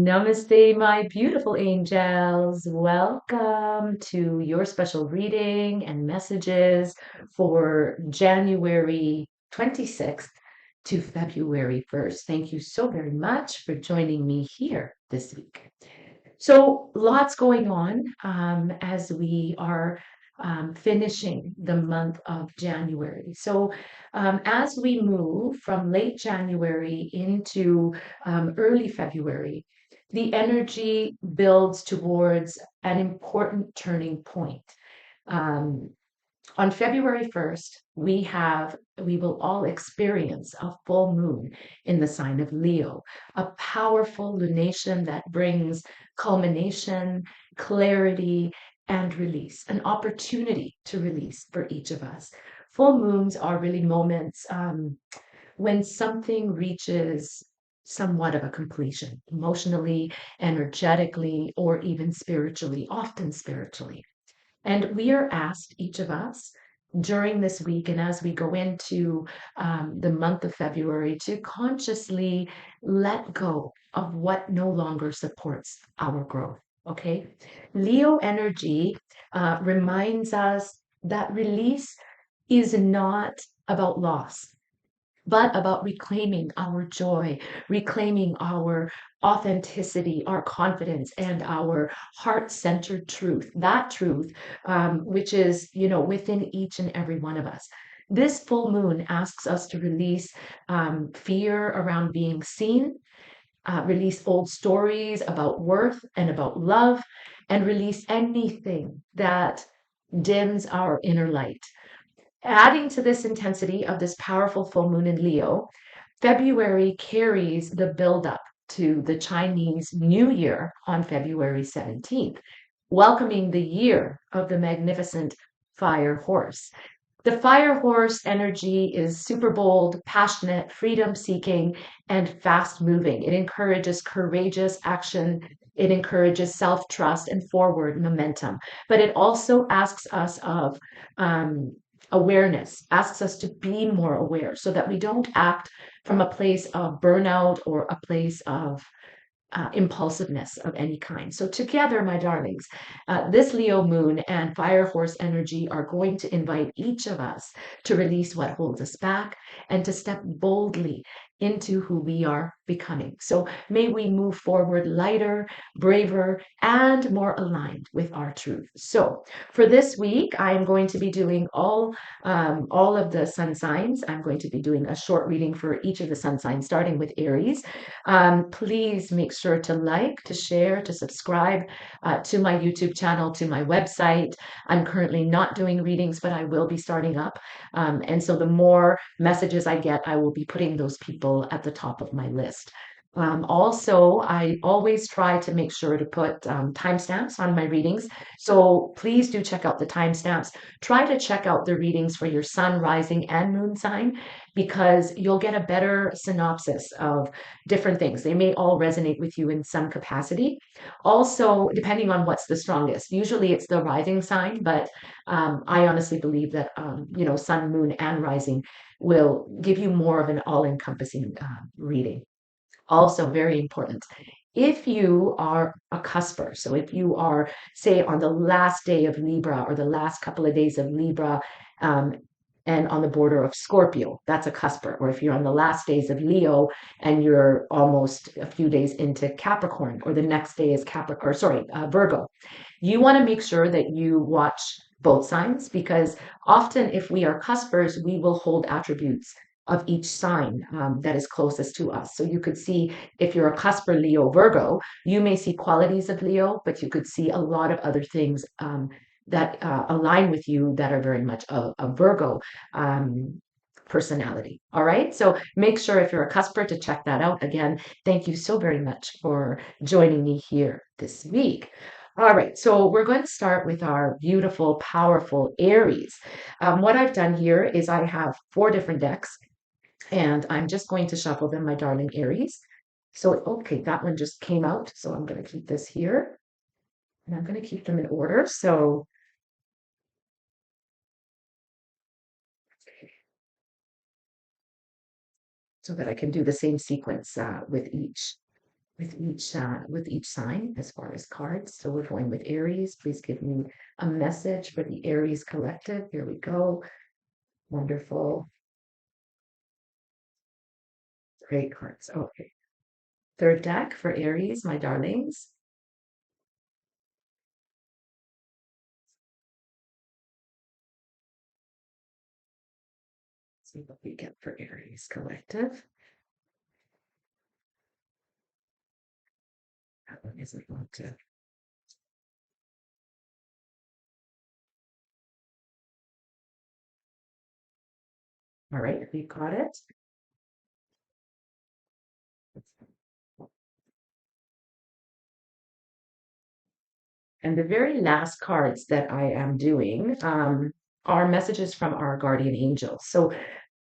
Namaste, my beautiful angels. Welcome to your special reading and messages for January 26th to February 1st. Thank you so very much for joining me here this week. So, lots going on as we are finishing the month of January. So, as we move from late January into early February, the energy builds towards an important turning point. Um, on February 1st, we will all experience a full moon in the sign of Leo, a powerful lunation that brings culmination, clarity, and release, an opportunity to release for each of us. Full moons are really moments when something reaches somewhat of a completion, emotionally, energetically, or even spiritually, often spiritually. And we are asked, each of us, during this week and as we go into the month of February, to consciously let go of what no longer supports our growth. Okay. Leo energy reminds us that release is not about loss, but about reclaiming our joy, reclaiming our authenticity, our confidence, and our heart-centered truth. That truth, which is, within each and every one of us. This full moon asks us to release fear around being seen, release old stories about worth and about love, and release anything that dims our inner light. Adding to this intensity of this powerful full moon in Leo, February carries the buildup to the Chinese New Year on February 17th, welcoming the year of the magnificent fire horse. The fire horse energy is super bold, passionate, freedom seeking, and fast moving. It encourages courageous action. It encourages self trust and forward momentum. But it also asks us of awareness, asks us to be more aware so that we don't act from a place of burnout or a place of impulsiveness of any kind. So, together, my darlings, this Leo moon and fire horse energy are going to invite each of us to release what holds us back and to step boldly into who we are becoming. So, may we move forward lighter, braver, and more aligned with our truth. So, for this week, I am going to be doing all of the sun signs. I'm going to be doing a short reading for each of the sun signs, starting with Aries. Please make sure to like, to share, to subscribe to my YouTube channel, to my website. I'm currently not doing readings, but I will be starting up. And so the more messages I get, I will be putting those people at the top of my list. Also, I always try to make sure to put timestamps on my readings. So please do check out the timestamps. Try to check out the readings for your sun, rising, and moon sign, because you'll get a better synopsis of different things. They may all resonate with you in some capacity. Also, depending on what's the strongest, usually it's the rising sign, but I honestly believe that, sun, moon, and rising will give you more of an all encompassing reading. Also, very important. If you are a cusper, so if you are, say, on the last day of Libra or the last couple of days of Libra, um, and on the border of Scorpio, that's a cusper. Or if you're on the last days of Leo and you're almost a few days into Capricorn, or the next day is Capricorn, or sorry, Virgo, you want to make sure that you watch both signs, because often if we are cuspers, we will hold attributes of each sign that is closest to us. So you could see, if you're a cusper Leo Virgo, you may see qualities of Leo, but you could see a lot of other things that align with you that are very much a Virgo personality. All right. So make sure, if you're a cusper, to check that out. Again, thank you so very much for joining me here this week. All right, so we're going to start with our beautiful, powerful Aries. What I've done here is I have 4 different decks, and I'm just going to shuffle them, my darling Aries. So, okay, that one just came out, so I'm going to keep this here, and I'm going to keep them in order. So that I can do the same sequence with each. with each sign as far as cards. So we're going with Aries. Please give me a message for the Aries collective. Here we go. Wonderful. Great cards. Okay. Third deck for Aries, my darlings. Let's see what we get for Aries collective. That one isn't going to. All right, we got it. And the very last cards that I am doing are messages from our guardian angels. So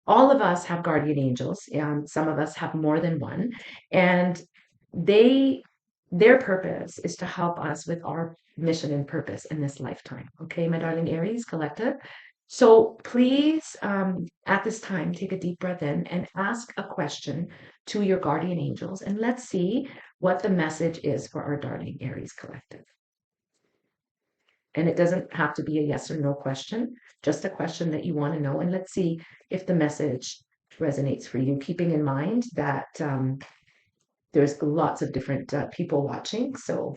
all of us have guardian angels, and some of us have more than one, and they their purpose is to help us with our mission and purpose in this lifetime. Okay, my darling Aries collective. So please, at this time, take a deep breath in and ask a question to your guardian angels, and let's see what the message is for our darling Aries collective. And it doesn't have to be a yes or no question, just a question that you want to know. And let's see if the message resonates for you, keeping in mind that there's lots of different people watching. So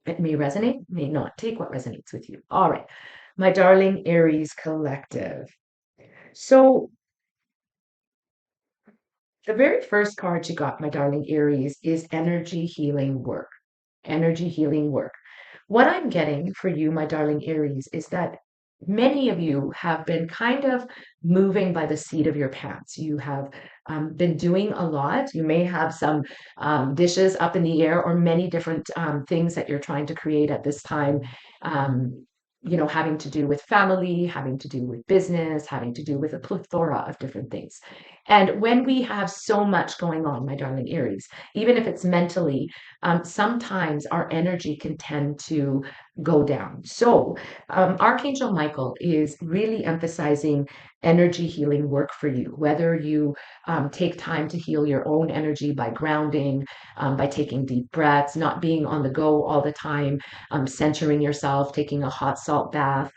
it may resonate, may not. Take what resonates with you. All right, my darling Aries collective. So the very first card you got, my darling Aries, is energy healing work. Energy healing work. What I'm getting for you, my darling Aries, is that many of you have been kind of moving by the seat of your pants. You have been doing a lot. You may have some dishes up in the air or many different things that you're trying to create at this time. Um, having to do with family, having to do with business, having to do with a plethora of different things. And when we have so much going on, my darling Aries, even if it's mentally, sometimes our energy can tend to go down. So, Archangel Michael is really emphasizing energy healing work for you, whether you take time to heal your own energy by grounding, by taking deep breaths, not being on the go all the time, centering yourself, taking a hot salt bath.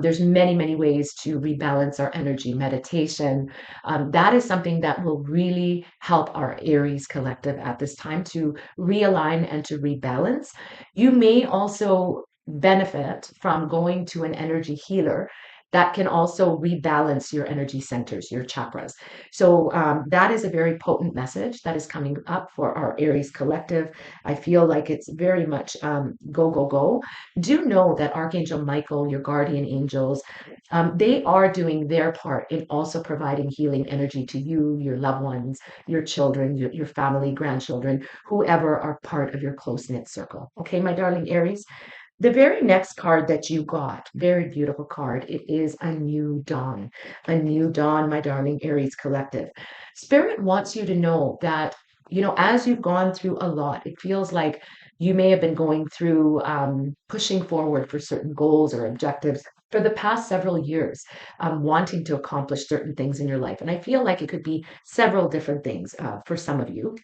There's many, many ways to rebalance our energy. Meditation. That is something that will really help our Aries collective at this time to realign and to rebalance. You may also benefit from going to an energy healer that can also rebalance your energy centers, your chakras. So that is a very potent message that is coming up for our Aries collective. I feel like it's very much go, go, go. Do know that Archangel Michael, your guardian angels, they are doing their part in also providing healing energy to you, your loved ones, your children, your family, grandchildren, whoever are part of your close knit circle. Okay, my darling Aries. The very next card that you got, very beautiful card, it is a new dawn. A new dawn, my darling Aries collective. Spirit wants you to know that, as you've gone through a lot, it feels like you may have been going through pushing forward for certain goals or objectives for the past several years, wanting to accomplish certain things in your life. And I feel like it could be several different things for some of you.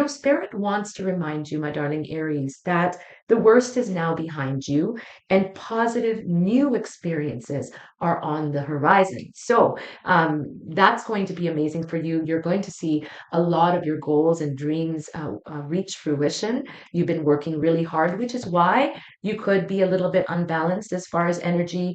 Spirit wants to remind you, my darling Aries, that the worst is now behind you and positive new experiences are on the horizon. So that's going to be amazing for you. You're going to see a lot of your goals and dreams reach fruition. You've been working really hard, which is why you could be a little bit unbalanced as far as energy.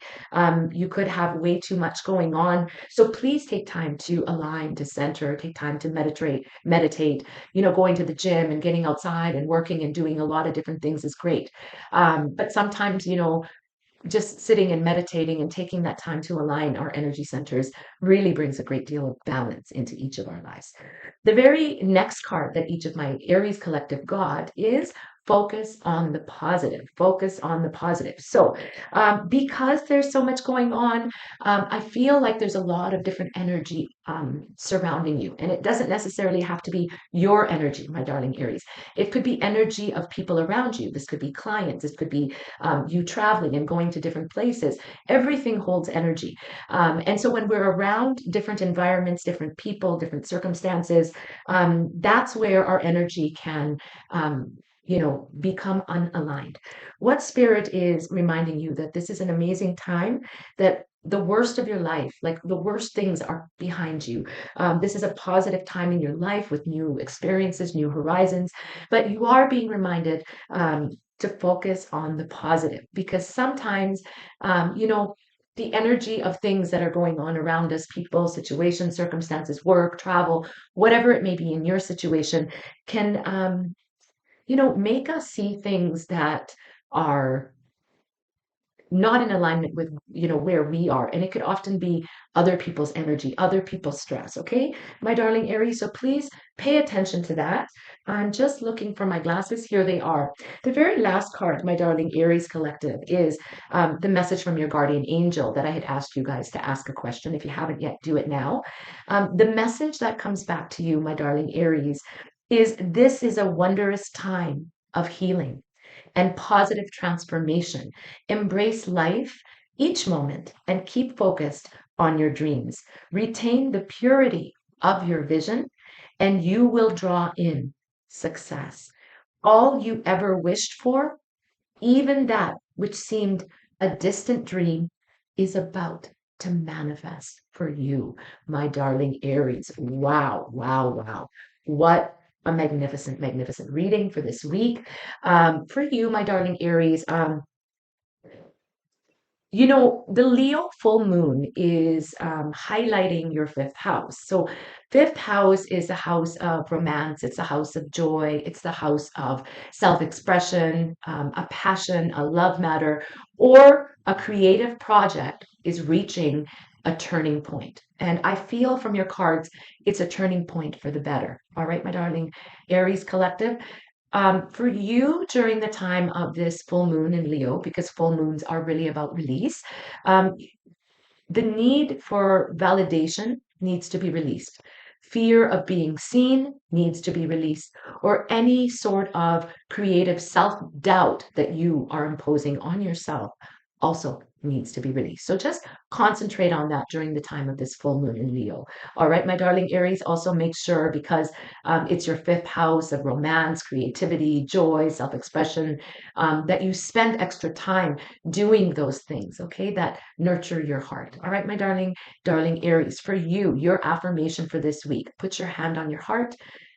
You could have way too much going on. So please take time to align, to center, take time to meditate, going to the gym and getting outside and working and doing a lot of different things is great. But sometimes, just sitting and meditating and taking that time to align our energy centers really brings a great deal of balance into each of our lives. The very next card that each of my Aries collective got is Focus on the positive. Focus on the positive. So, because there's so much going on, I feel like there's a lot of different energy surrounding you. And it doesn't necessarily have to be your energy, my darling Aries. It could be energy of people around you. This could be clients. This could be you traveling and going to different places. Everything holds energy. And so when we're around different environments, different people, different circumstances, that's where our energy can become unaligned. What spirit is reminding you that this is an amazing time, that the worst of your life, like the worst things are behind you. This is a positive time in your life with new experiences, new horizons, but you are being reminded to focus on the positive, because sometimes, the energy of things that are going on around us, people, situations, circumstances, work, travel, whatever it may be in your situation, can make us see things that are not in alignment with where we are, and it could often be other people's energy, other people's stress. Okay, my darling Aries, so please pay attention to that. I'm just looking for my glasses. Here they are. The very last card, my darling Aries collective, is the message from your guardian angel that I had asked you guys to ask a question. If you haven't yet, do it now. The message that comes back to you, my darling Aries, is this is a wondrous time of healing and positive transformation. Embrace life each moment and keep focused on your dreams. Retain the purity of your vision, and you will draw in success. All you ever wished for, even that which seemed a distant dream, is about to manifest for you, my darling Aries. Wow, wow, wow. What a magnificent, magnificent reading for this week. For you, my darling Aries, the Leo full moon is highlighting your fifth house. So, fifth house is a house of romance, it's a house of joy, it's the house of self expression, a passion, a love matter, or a creative project is reaching a turning point. And I feel from your cards, it's a turning point for the better. All right, my darling Aries collective. For you during the time of this full moon in Leo, because full moons are really about release, um, the need for validation needs to be released. Fear of being seen needs to be released, or any sort of creative self doubt that you are imposing on yourself also needs to be released. So just concentrate on that during the time of this full moon in Leo. All right, my darling Aries, also make sure, because it's your fifth house of romance, creativity, joy, self expression, that you spend extra time doing those things, okay, that nurture your heart. All right, my darling Aries, for you, your affirmation for this week, put your hand on your heart,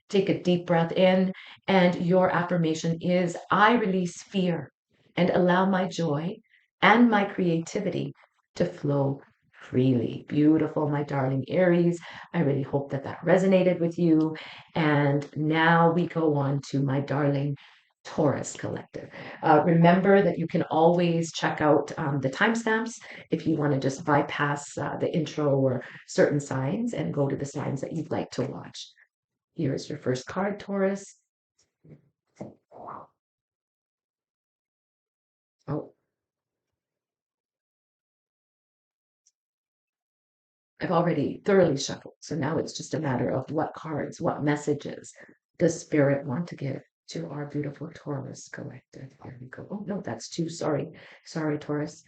take a deep breath in, and your affirmation is, I release fear and allow my joy and my creativity to flow freely. Beautiful, my darling Aries. I really hope that that resonated with you. And now we go on to my darling Taurus collective. Remember that you can always check out the timestamps if you want to just bypass the intro or certain signs and go to the signs that you'd like to watch. Here's your first card, Taurus. Oh, I've already thoroughly shuffled. So now it's just a matter of what cards, what messages does Spirit want to give to our beautiful Taurus collective. Here we go. Oh, no, that's two. Sorry. Sorry, Taurus.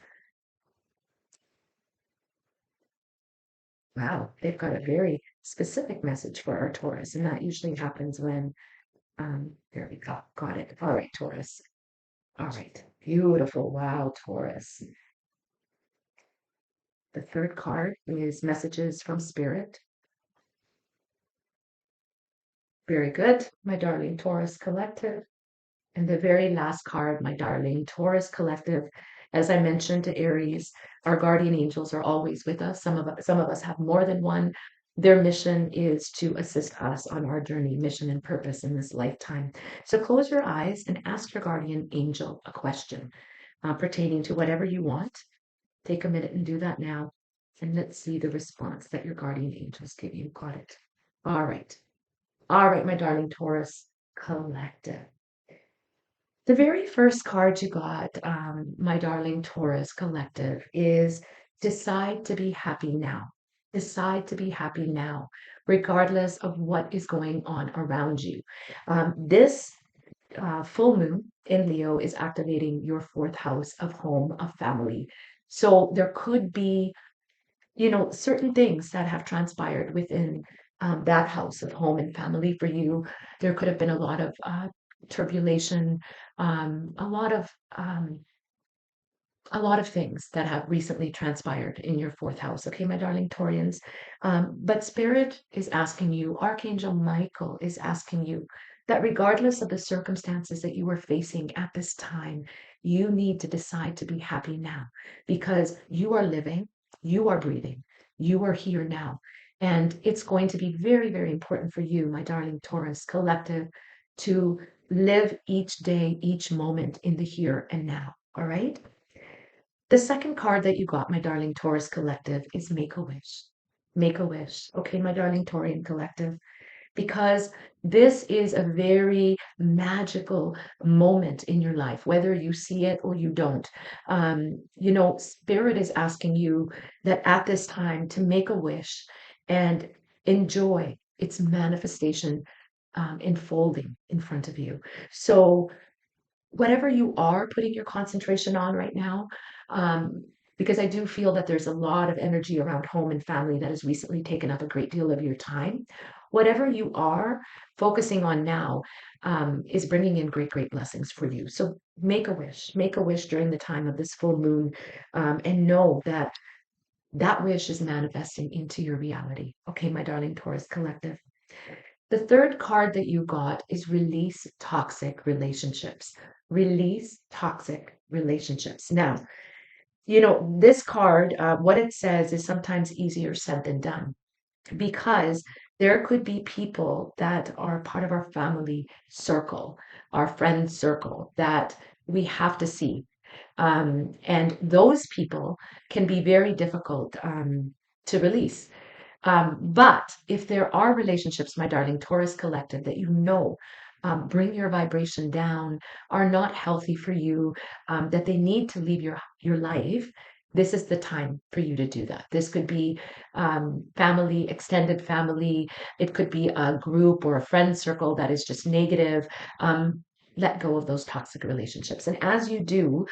Wow, they've got a very specific message for our Taurus. And that usually happens when, there we go. Got it. All right, Taurus. All right. Beautiful. Wow, Taurus. The third card is messages from Spirit. Very good, my darling Taurus collective. And the very last card, my darling Taurus collective, as I mentioned to Aries, our guardian angels are always with us. Some of us have more than one. Their mission is to assist us on our journey, mission and purpose in this lifetime. So close your eyes and ask your guardian angel a question pertaining to whatever you want. Take a minute and do that now. And let's see the response that your guardian angels give you. Got it. All right. All right, my darling Taurus collective. The very first card you got, my darling Taurus collective, is decide to be happy now. Decide to be happy now, regardless of what is going on around you. This full moon in Leo is activating your fourth house of home, of family. So there could be, certain things that have transpired within that house of home and family for you. There could have been a lot of turbulation, um, a lot of um, a lot of things that have recently transpired in your fourth house. Okay, my darling Taurians. But Spirit is asking you, Archangel Michael is asking you that regardless of the circumstances that you are facing at this time, you need to decide to be happy now because you are living, you are breathing, you are here now. And it's going to be very, very important for you, my darling Taurus collective, to live each day, each moment in the here and now. All right. The second card that you got, my darling Taurus collective, is Make a Wish. Make a wish. Okay, my darling Taurian collective, because this is a very magical moment in your life, whether you see it or you don't. Spirit is asking you that at this time to make a wish and enjoy its manifestation unfolding in front of you. So whatever you are putting your concentration on right now, um, because I do feel that there's a lot of energy around home and family that has recently taken up a great deal of your time. Whatever you are focusing on now is bringing in great, great blessings for you. So make a wish during the time of this full moon, and know that that wish is manifesting into your reality. Okay, my darling Taurus collective. The third card that you got is release toxic relationships. Release toxic relationships. Now, this card, what it says is sometimes easier said than done because there could be people that are part of our family circle, our friend circle that we have to see. And those people can be very difficult to release. But if there are relationships, my darling Taurus collective, that bring your vibration down, are not healthy for you, that they need to leave your life, this is the time for you to do that. This could be family, extended family. It could be a group or a friend circle that is just negative. Let go of those toxic relationships. And as you do,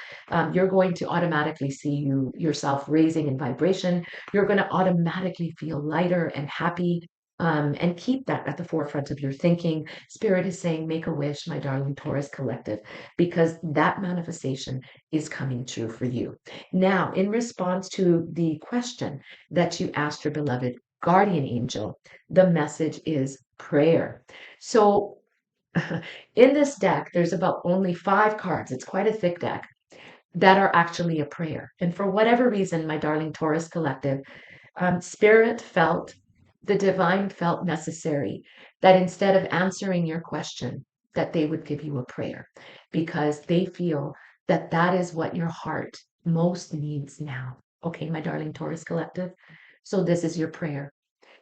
you're going to automatically see yourself raising in vibration. You're going to automatically feel lighter and happy. And keep that at the forefront of your thinking. Spirit is saying, make a wish, my darling Taurus collective, because that manifestation is coming true for you. Now, in response to the question that you asked your beloved guardian angel, the message is prayer. So, in this deck, there's about only 5 cards. It's quite a thick deck that are actually a prayer. And for whatever reason, my darling Taurus collective, the divine felt necessary that instead of answering your question, that they would give you a prayer because they feel that that is what your heart most needs now. Okay, my darling Taurus collective. So this is your prayer.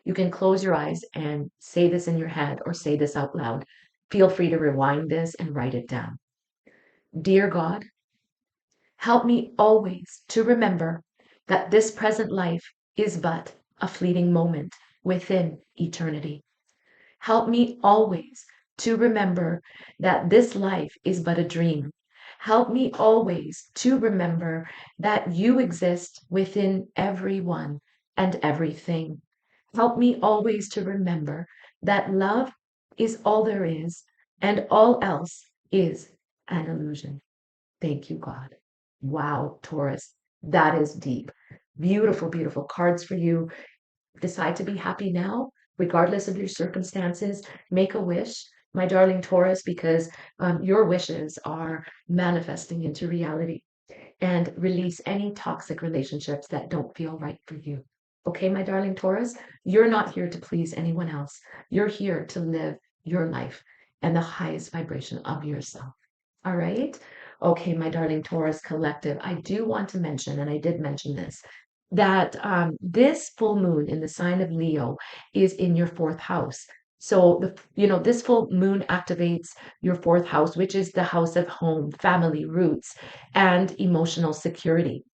You can close your eyes and say this in your head or say this out loud. Feel free to rewind this and write it down. Dear God, help me always to remember that this present life is but a fleeting moment within eternity. Help me always to remember that this life is but a dream. Help me always to remember that you exist within everyone and everything. Help me always to remember that love is all there is and all else is an illusion. Thank you, God. Wow, Taurus, that is deep. Beautiful, beautiful cards for you. Decide to be happy now, regardless of your circumstances. Make a wish, my darling Taurus, because your wishes are manifesting into reality. And release any toxic relationships that don't feel right for you. Okay, my darling Taurus, you're not here to please anyone else. You're here to live your life and the highest vibration of yourself. All right. Okay, my darling Taurus collective, I do want to mention, and I did mention this, that this full moon in the sign of Leo is in your fourth house. So this full moon activates your fourth house, which is the house of home, family, roots, and emotional security.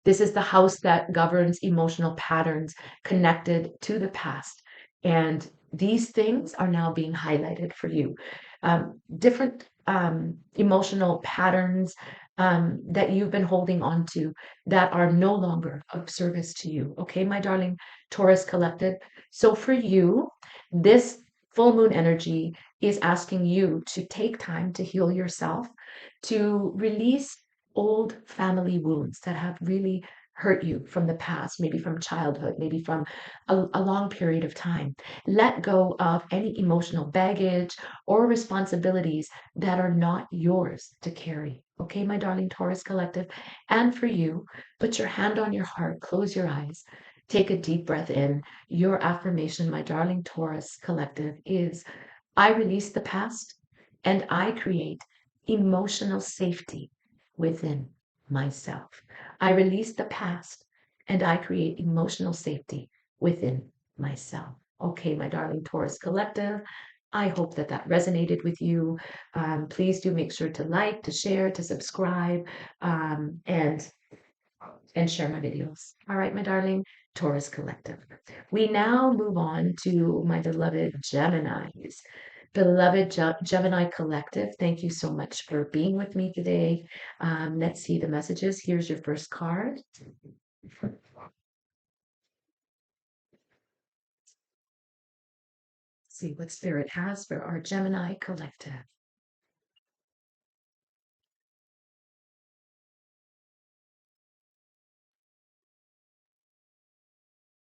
This is the house that governs emotional patterns connected to the past. And these things are now being highlighted for you. Different emotional patterns that you've been holding on to that are no longer of service to you. Okay, my darling Taurus collective. So for you, this full moon energy is asking you to take time to heal yourself, to release old family wounds that have really hurt you from the past, maybe from childhood, maybe from a long period of time. Let go of any emotional baggage or responsibilities that are not yours to carry. Okay, my darling Taurus collective. And for you, put your hand on your heart, close your eyes, take a deep breath in. Your affirmation, my darling Taurus collective, is I release the past and I create emotional safety within myself. I release the past and I create emotional safety within myself. Okay, my darling Taurus collective, I hope that that resonated with you. Please do make sure to like, to share, to subscribe, and share my videos. All right, my darling Taurus collective. We now move on to my beloved Geminis. Beloved Gemini collective, thank you so much for being with me today. Let's see the messages. Here's your first card. See what Spirit has for our Gemini collective.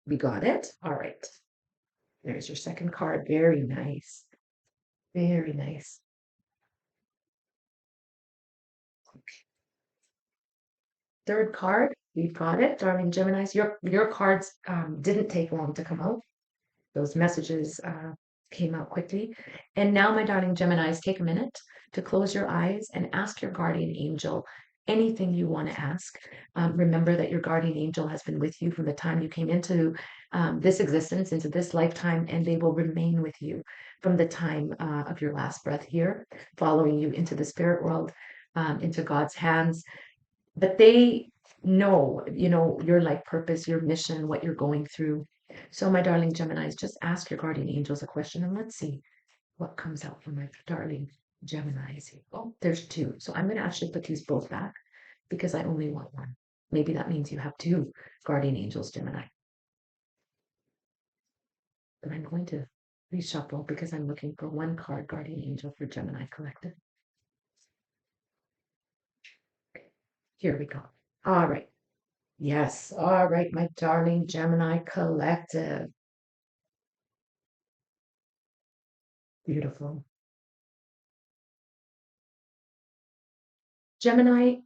We got it? All right. There's your second card. Very nice. Very nice. Third card, we've got it, darling Geminis. Your cards didn't take long to come out. Those messages came out quickly. And now, my darling Geminis, take a minute to close your eyes and ask your guardian angel anything you want to ask. Remember that your guardian angel has been with you from the time you came into this existence, into this lifetime, and they will remain with you from the time of your last breath here, following you into the spirit world, into God's hands. But they know, your life purpose, your mission, what you're going through. So, my darling Geminis, just ask your guardian angels a question and let's see what comes out from my darling Geminis. Oh, there's two. So I'm going to actually put these both back because I only want one. Maybe that means you have two guardian angels, Gemini. But I'm going to reshuffle because I'm looking for one card guardian angel for Gemini collective. Here we go. All right. Yes. All right, my darling Gemini collective. Beautiful. Gemini,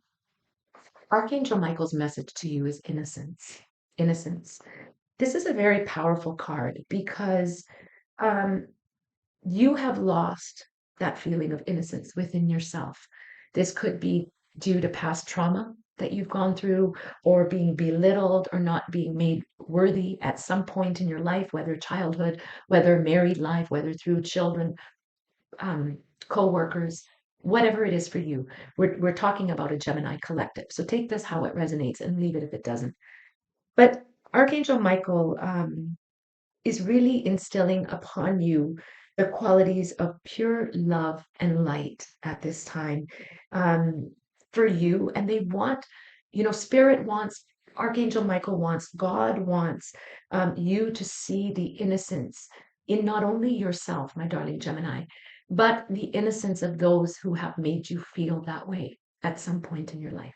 Archangel Michael's message to you is innocence. Innocence. This is a very powerful card because um, you have lost that feeling of innocence within yourself. This could be due to past trauma that you've gone through, or being belittled, or not being made worthy at some point in your life, whether childhood, whether married life, whether through children, um, co-workers, whatever it is for you. We're talking about a Gemini collective. So take this how it resonates and leave it if it doesn't. But Archangel Michael is really instilling upon you the qualities of pure love and light at this time for you. And they want, Spirit wants, Archangel Michael wants, God wants you to see the innocence in not only yourself, my darling Gemini, but the innocence of those who have made you feel that way at some point in your life.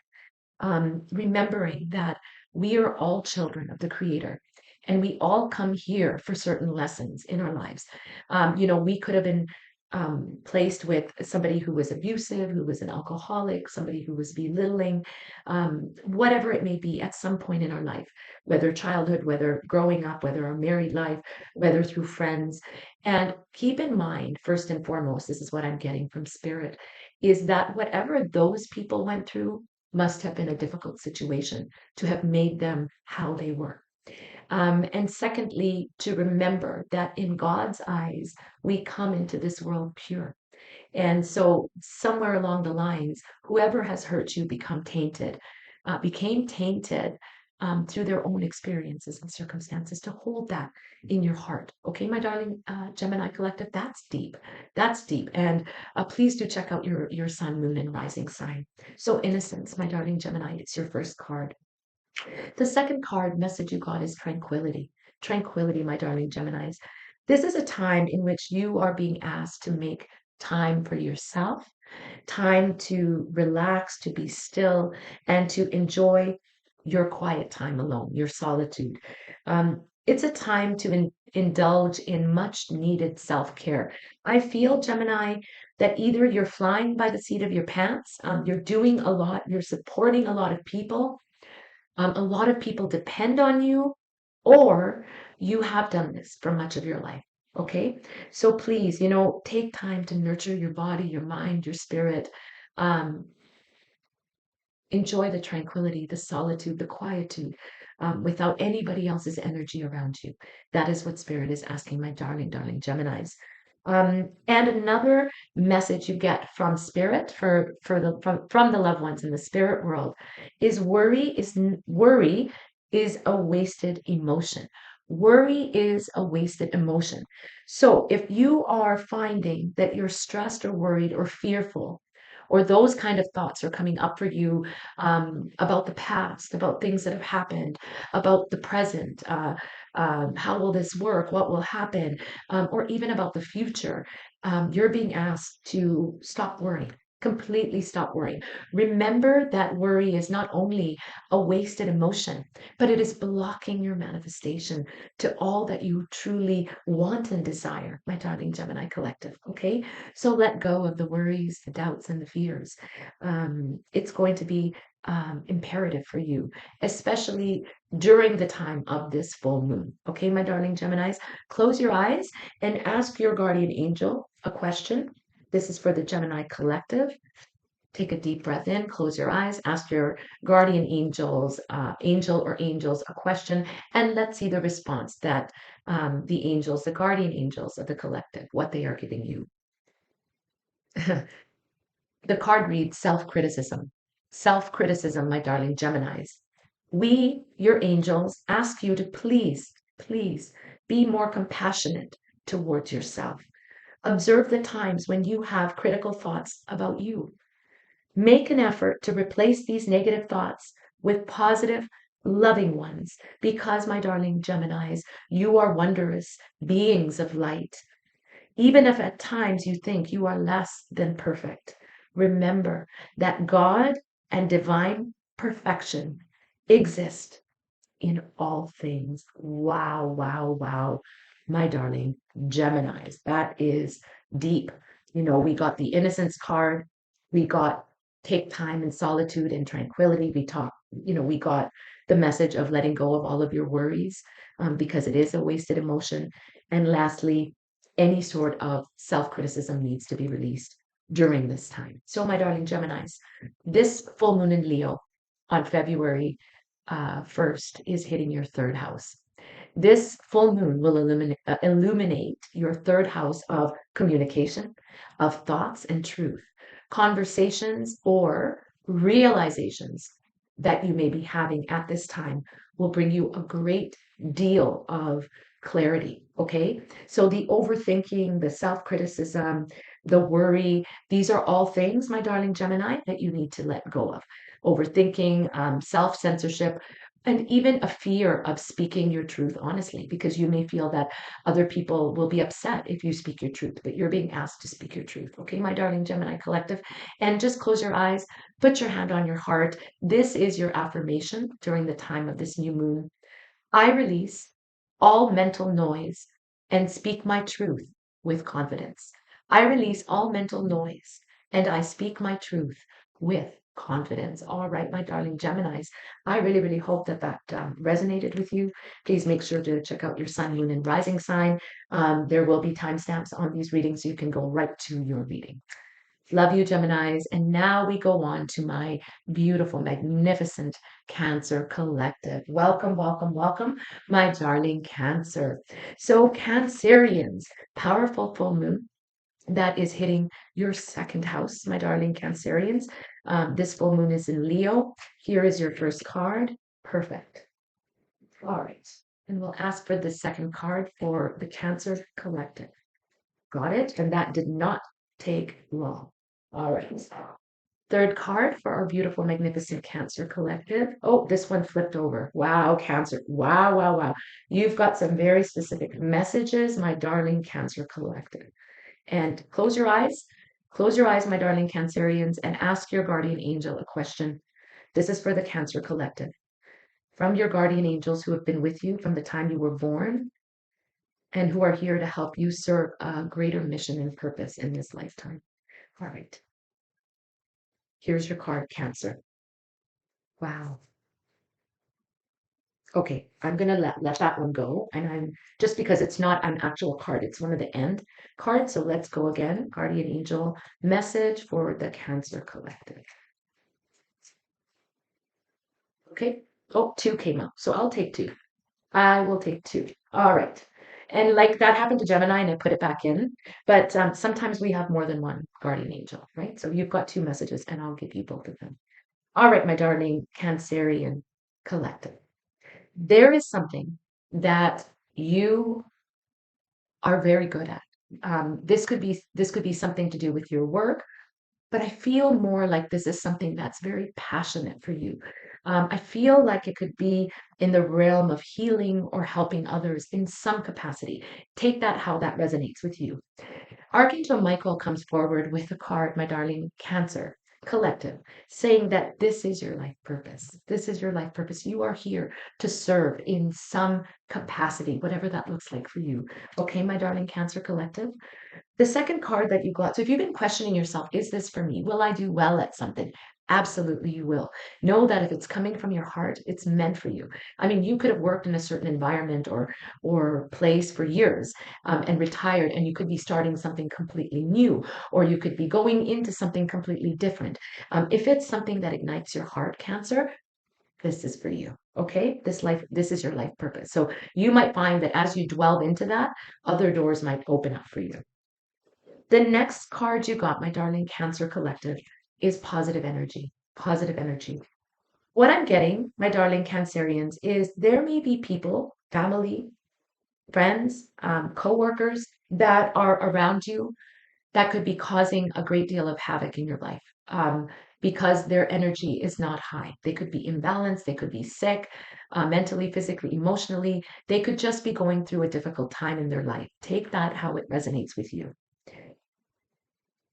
Remembering that we are all children of the Creator and we all come here for certain lessons in our lives. We could have been placed with somebody who was abusive, who was an alcoholic, somebody who was belittling, whatever it may be at some point in our life, whether childhood, whether growing up, whether our married life, whether through friends. And keep in mind, first and foremost, this is what I'm getting from Spirit, is that whatever those people went through must have been a difficult situation to have made them how they were. And secondly, to remember that in God's eyes, we come into this world pure. And so somewhere along the lines, whoever has hurt you became tainted through their own experiences and circumstances. To hold that in your heart. Okay, my darling Gemini collective, that's deep. That's deep. And please do check out your sun, moon, and rising sign. So innocence, my darling Gemini, it's your first card. The second card message you got is tranquility. Tranquility, my darling Geminis. This is a time in which you are being asked to make time for yourself, time to relax, to be still, and to enjoy your quiet time alone, your solitude. It's a time to indulge in much needed self care. I feel, Gemini, that either you're flying by the seat of your pants, you're doing a lot, you're supporting a lot of people, a lot of people depend on you, or you have done this for much of your life. Okay. So please, take time to nurture your body, your mind, your spirit. Um, Enjoy the tranquility, the solitude, the quietude, without anybody else's energy around you. That is what Spirit is asking, my darling, darling Geminis. And another message you get from Spirit from the loved ones in the spirit world is worry is a wasted emotion. Worry is a wasted emotion. So if you are finding that you're stressed or worried or fearful, or those kind of thoughts are coming up for you, about the past, about things that have happened, about the present, how will this work, what will happen, or even about the future, you're being asked to stop worrying. Completely stop worrying. Remember that worry is not only a wasted emotion, but it is blocking your manifestation to all that you truly want and desire, my darling Gemini collective. Okay, so let go of the worries, the doubts, and the fears. It's going to be imperative for you, especially during the time of this full moon. Okay, my darling Geminis, close your eyes and ask your guardian angel a question. This is for the Gemini collective. Take a deep breath in, close your eyes, ask your guardian angel or angels a question, and let's see the response that the guardian angels of the collective, what they are giving you. The card reads self-criticism. Self-criticism, my darling Geminis. We, your angels, ask you to please, please be more compassionate towards yourself. Observe the times when you have critical thoughts about you. Make an effort to replace these negative thoughts with positive, loving ones, because, my darling Geminis, you are wondrous beings of light. Even if at times you think you are less than perfect, remember that God and divine perfection exist in all things. Wow, wow, wow. My darling Geminis, that is deep. We got the innocence card. We got take time in solitude and tranquility. We got the message of letting go of all of your worries, because it is a wasted emotion. And lastly, any sort of self-criticism needs to be released during this time. So, my darling Geminis, this full moon in Leo on February 1st is hitting your third house. This full moon will illuminate your third house of communication, of thoughts and truth, conversations or realizations that you may be having at this time will bring you a great deal of clarity. Okay, so the overthinking, the self-criticism, the worry, these are all things, my darling Gemini, that you need to let go of. Overthinking, self-censorship, and even a fear of speaking your truth honestly, because you may feel that other people will be upset if you speak your truth, but you're being asked to speak your truth. Okay, my darling Gemini collective. And just close your eyes, put your hand on your heart. This is your affirmation during the time of this new moon. I release all mental noise and speak my truth with confidence. I release all mental noise and I speak my truth with confidence. All right, my darling Geminis, I really, really hope that resonated with you. Please make sure to check out your sun, moon, and rising sign. There will be timestamps on these readings, so you can go right to your reading. Love you, Geminis. And now we go on to my beautiful, magnificent Cancer collective. Welcome, welcome, welcome, my darling Cancer. So, Cancerians, powerful full moon that is hitting your second house, my darling Cancerians. This full moon is in Leo. Here is your first card. Perfect. All right. And we'll ask for the second card for the Cancer collective. Got it? And that did not take long. All right. Third card for our beautiful, magnificent Cancer collective. Oh, this one flipped over. Wow, Cancer. Wow, wow, wow. You've got some very specific messages, my darling Cancer collective. And close your eyes, my darling Cancerians, and ask your guardian angel a question. This is for the Cancer collective. From your guardian angels who have been with you from the time you were born and who are here to help you serve a greater mission and purpose in this lifetime. All right. Here's your card, Cancer. Wow. Okay, I'm gonna let that one go. And I'm just because it's not an actual card, it's one of the end cards. So let's go again. Guardian angel message for the Cancer collective. Okay. Oh, two came up. So I'll take two. I will take two. All right. And like that happened to Gemini and I put it back in. But sometimes we have more than one guardian angel, right? So you've got two messages and I'll give you both of them. All right, my darling Cancerian collective. There is something that you are very good at. This could be something to do with your work, but I feel more like this is something that's very passionate for you. I feel like it could be in the realm of healing or helping others in some capacity. Take that how that resonates with you. Archangel Michael comes forward with a card, my darling Cancer collective, saying that this is your life purpose. This is your life purpose. You are here to serve in some capacity, whatever that looks like for you. Okay, my darling Cancer collective? The second card that you got, so if you've been questioning yourself, is this for me? Will I do well at something? Absolutely, you will. Know that if it's coming from your heart, it's meant for you. I mean, you could have worked in a certain environment or place for years and retired, and you could be starting something completely new, or you could be going into something completely different. If it's something that ignites your heart, Cancer, this is for you. Okay, this is your life purpose. So you might find that as you delve into that, other doors might open up for you. The next card you got, my darling Cancer collective, is positive energy. Positive energy. What I'm getting, my darling Cancerians, is there may be people, family, friends, co-workers that are around you that could be causing a great deal of havoc in your life because their energy is not high. They could be imbalanced, they could be sick, mentally, physically, emotionally. They could just be going through a difficult time in their life. Take that how it resonates with you.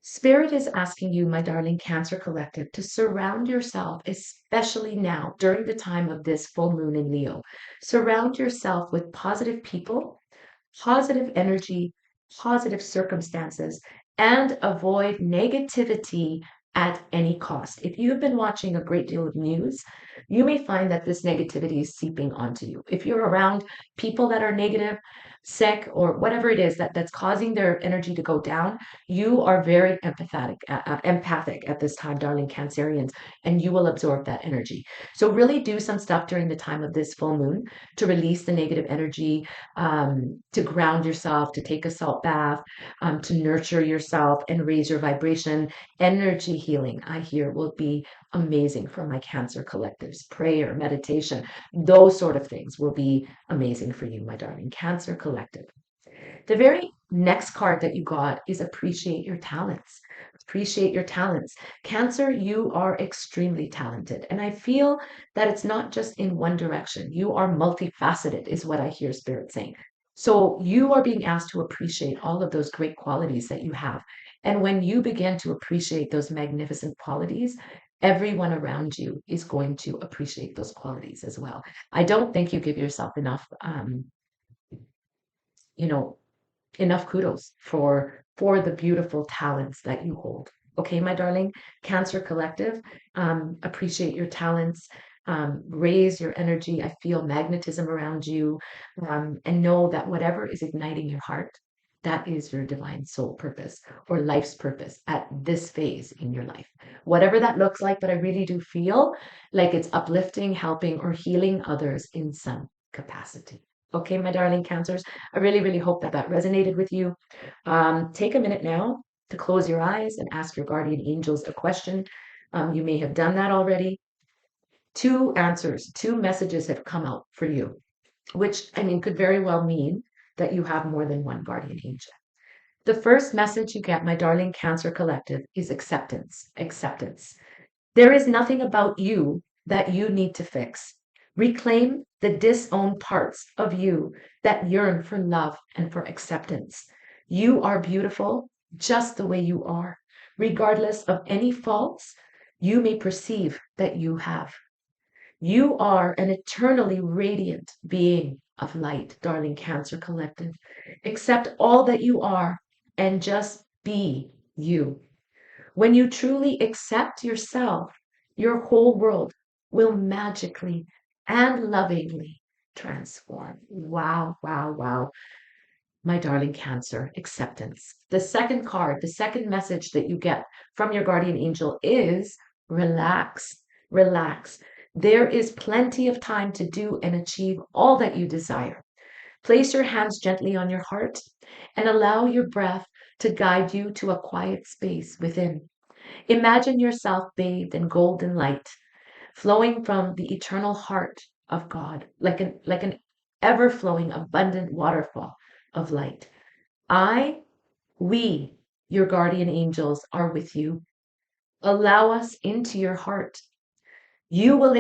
Spirit is asking you, my darling Cancer collective, to surround yourself, especially now during the time of this full moon in Leo. Surround yourself with positive people, positive energy, positive circumstances, and avoid negativity at any cost. If you have been watching a great deal of news, you may find that this negativity is seeping onto you. If you're around people that are negative, sick, or whatever it is that's causing their energy to go down, you are very empathic at this time, darling Cancerians, and you will absorb that energy. So really do some stuff during the time of this full moon to release the negative energy, to ground yourself, to take a salt bath, to nurture yourself and raise your vibration. Energy healing, I hear, will be amazing for my Cancer collectives. Prayer, meditation, those sort of things will be amazing for you, my darling Cancer collective. The very next card that you got is appreciate your talents. Appreciate your talents. Cancer, you are extremely talented. And I feel that it's not just in one direction. You are multifaceted, is what I hear Spirit saying. So you are being asked to appreciate all of those great qualities that you have. And when you begin to appreciate those magnificent qualities, everyone around you is going to appreciate those qualities as well. I don't think you give yourself enough, you know, enough kudos for the beautiful talents that you hold. Okay, my darling Cancer collective, appreciate your talents, raise your energy. I feel magnetism around you, and know that whatever is igniting your heart, That is your divine soul purpose or life's purpose at this phase in your life. Whatever that looks like, but I really do feel like it's uplifting, helping, or healing others in some capacity. Okay, my darling Cancers, I really, really hope that that resonated with you. Take a minute now to close your eyes and ask your guardian angels a question. You may have done that already. Two answers, two messages have come out for you, which I mean could very well mean that you have more than one guardian angel. The first message you get, my darling Cancer Collective, is acceptance. Acceptance. There is nothing about you that you need to fix. Reclaim the disowned parts of you that yearn for love and for acceptance. You are beautiful just the way you are, regardless of any faults you may perceive that you have. You are an eternally radiant being of light, darling Cancer Collective. Accept all that you are and just be you. When you truly accept yourself, your whole world will magically and lovingly transform. Wow, wow, wow. My darling Cancer, acceptance. The second card, the second message that you get from your guardian angel is relax, relax. There is plenty of time to do and achieve all that you desire. Place your hands gently on your heart and allow your breath to guide you to a quiet space within. Imagine yourself bathed in golden light, flowing from the eternal heart of God, like an ever flowing, abundant waterfall of light. We, your guardian angels, are with you. Allow us into your heart. You will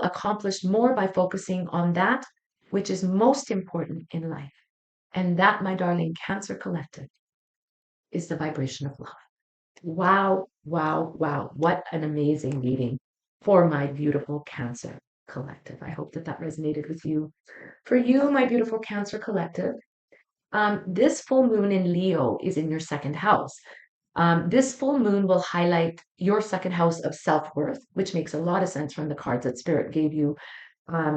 accomplish more by focusing on that which is most important in life. And that, my darling Cancer Collective, is the vibration of love. Wow, wow, wow. What an amazing reading for my beautiful Cancer Collective. I hope that that resonated with you. For you, my beautiful Cancer Collective, this full moon in Leo is in your second house. This full moon will highlight your second house of self-worth, which makes a lot of sense from the cards that Spirit gave you.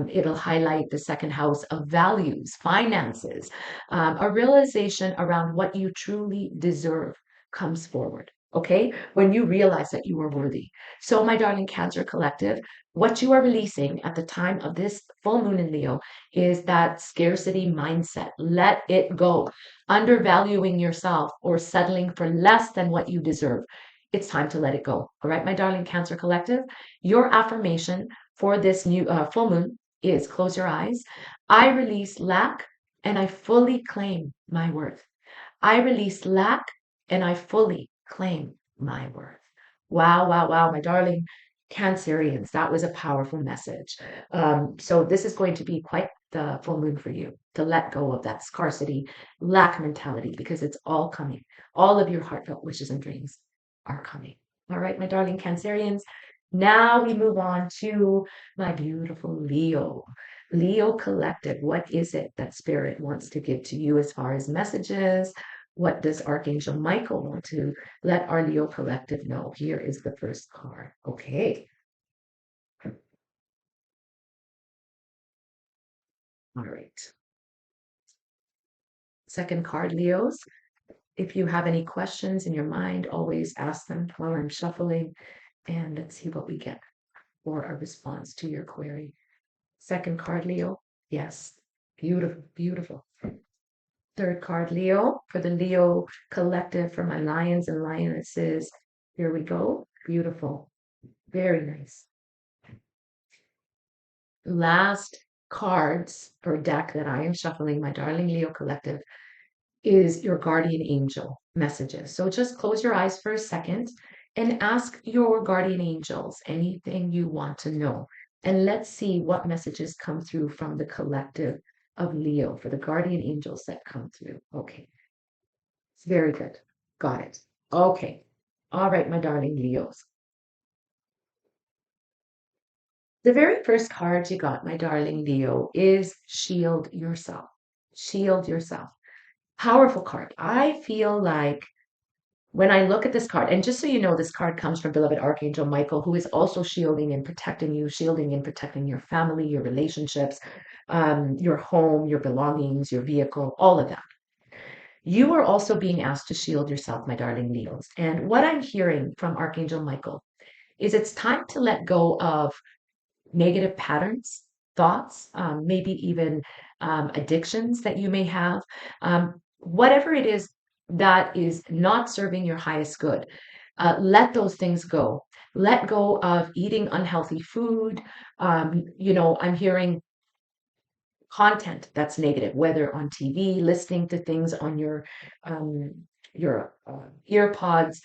It'll highlight the second house of values, finances, a realization around what you truly deserve comes forward. Okay, when you realize that you are worthy. So, my darling Cancer Collective, what you are releasing at the time of this full moon in Leo is that scarcity mindset. Let it go. Undervaluing yourself or settling for less than what you deserve. It's time to let it go. All right, my darling Cancer Collective, your affirmation for this new full moon is close your eyes. I release lack and I fully claim my worth. I release lack and I fully claim my worth. Wow, wow, wow, my darling Cancerians, that was a powerful message. So this is going to be quite the full moon for you to let go of that scarcity, lack mentality, because it's all coming. All of your heartfelt wishes and dreams are coming. All right, my darling Cancerians. Now we move on to my beautiful Leo. Leo Collective, what is it that Spirit wants to give to you as far as messages? What does Archangel Michael want to let our Leo Collective know? Here is the first card. Okay. All right. Second card, Leos. If you have any questions in your mind, always ask them while I'm shuffling, and let's see what we get for a response to your query. Second card, Leo. Yes. Beautiful, beautiful. Third card, Leo, for the Leo Collective, for my lions and lionesses. Here we go. Beautiful. Very nice. Last cards or deck that I am shuffling, my darling Leo Collective, is your guardian angel messages. So just close your eyes for a second and ask your guardian angels anything you want to know. And let's see what messages come through from the collective of Leo for the guardian angels that come through. Okay. Very good. Got it. Okay. All right, my darling Leos. The very first card you got, my darling Leo, is Shield Yourself. Shield Yourself. Powerful card. I feel like when I look at this card, and just so you know, this card comes from beloved Archangel Michael, who is also shielding and protecting you, shielding and protecting your family, your relationships, your home, your belongings, your vehicle, all of that. You are also being asked to shield yourself, my darling Leos. And what I'm hearing from Archangel Michael is it's time to let go of negative patterns, thoughts, maybe even addictions that you may have, whatever it is that is not serving your highest good. Let those things go. Let go of eating unhealthy food. I'm hearing content that's negative, whether on TV, listening to things on um, your ear pods,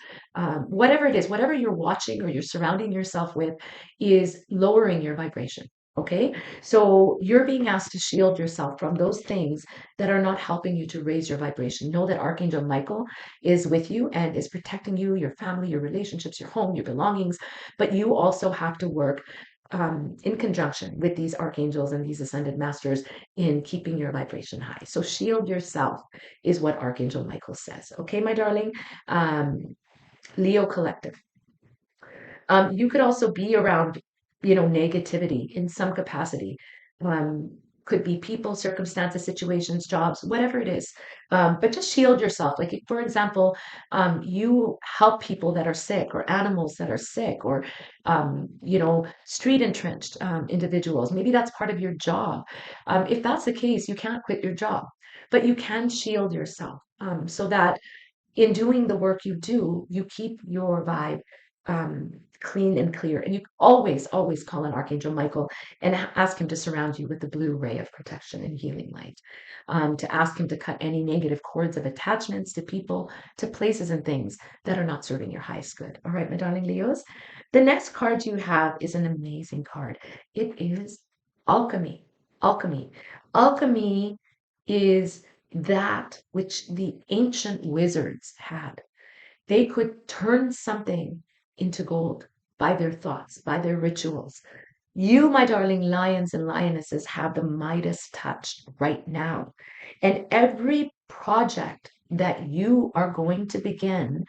whatever it is, whatever you're watching or you're surrounding yourself with is lowering your vibration. Okay, so you're being asked to shield yourself from those things that are not helping you to raise your vibration. Know that Archangel Michael is with you and is protecting you, your family, your relationships, your home, your belongings, but you also have to work in conjunction with these archangels and these ascended masters in keeping your vibration high. So shield yourself is what Archangel Michael says. Okay, my darling. Leo Collective. You could also be around, negativity in some capacity. Could be people, circumstances, situations, jobs, whatever it is. But just shield yourself. Like, for example, you help people that are sick or animals that are sick or, street entrenched individuals. Maybe that's part of your job. If that's the case, you can't quit your job, but you can shield yourself so that in doing the work you do, you keep your vibe um, clean and clear. And you always, always call on Archangel Michael and ask him to surround you with the blue ray of protection and healing light. To ask him to cut any negative cords of attachments to people, to places and things that are not serving your highest good. All right, my darling Leos. The next card you have is an amazing card. It is alchemy. Alchemy. Alchemy is that which the ancient wizards had. They could turn something into gold by their thoughts, by their rituals. You, my darling lions and lionesses, have the Midas touch right now. And every project that you are going to begin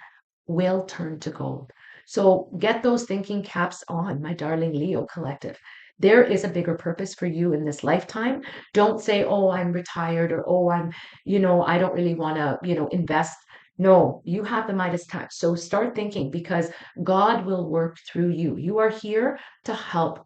will turn to gold. So get those thinking caps on, my darling Leo collective. There is a bigger purpose for you in this lifetime. Don't say, oh, I'm retired or, oh, I don't really want to, invest. No, you have the Midas touch. So start thinking because God will work through you. You are here to help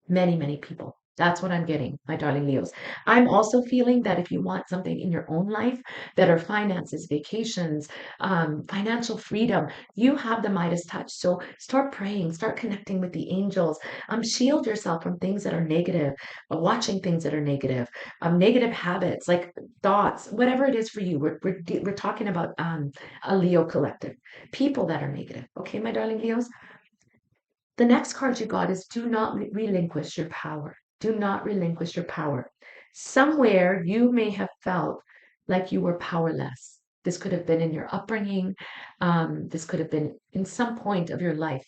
many, many people. That's what I'm getting, my darling Leos. I'm also feeling that if you want something in your own life, better finances, vacations, financial freedom, you have the Midas touch. So start praying, start connecting with the angels. Shield yourself from things that are negative, watching things that are negative, negative habits like thoughts, whatever it is for you. We're talking about a Leo collective, people that are negative. Okay, my darling Leos. The next card you got is do not relinquish your power. Do not relinquish your power. Somewhere you may have felt like you were powerless. This could have been in your upbringing. This could have been in some point of your life.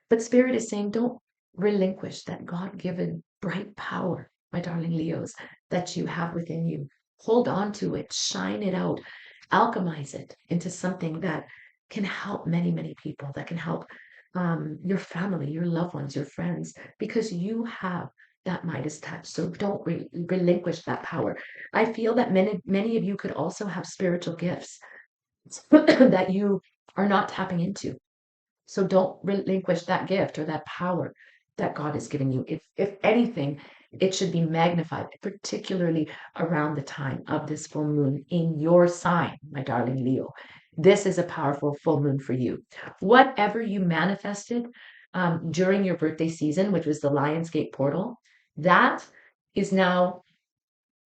But Spirit is saying, don't relinquish that God given bright power, my darling Leos, that you have within you. Hold on to it, shine it out, alchemize it into something that can help many, many people, that can help your family, your loved ones, your friends, because you have that Midas touch. So don't relinquish that power. I feel that many of you could also have spiritual gifts that you are not tapping into. So don't relinquish that gift or that power that God has given you. If anything, it should be magnified, particularly around the time of this full moon in your sign, my darling Leo. This is a powerful full moon for you. Whatever you manifested during your birthday season, which was the Lionsgate portal, that is now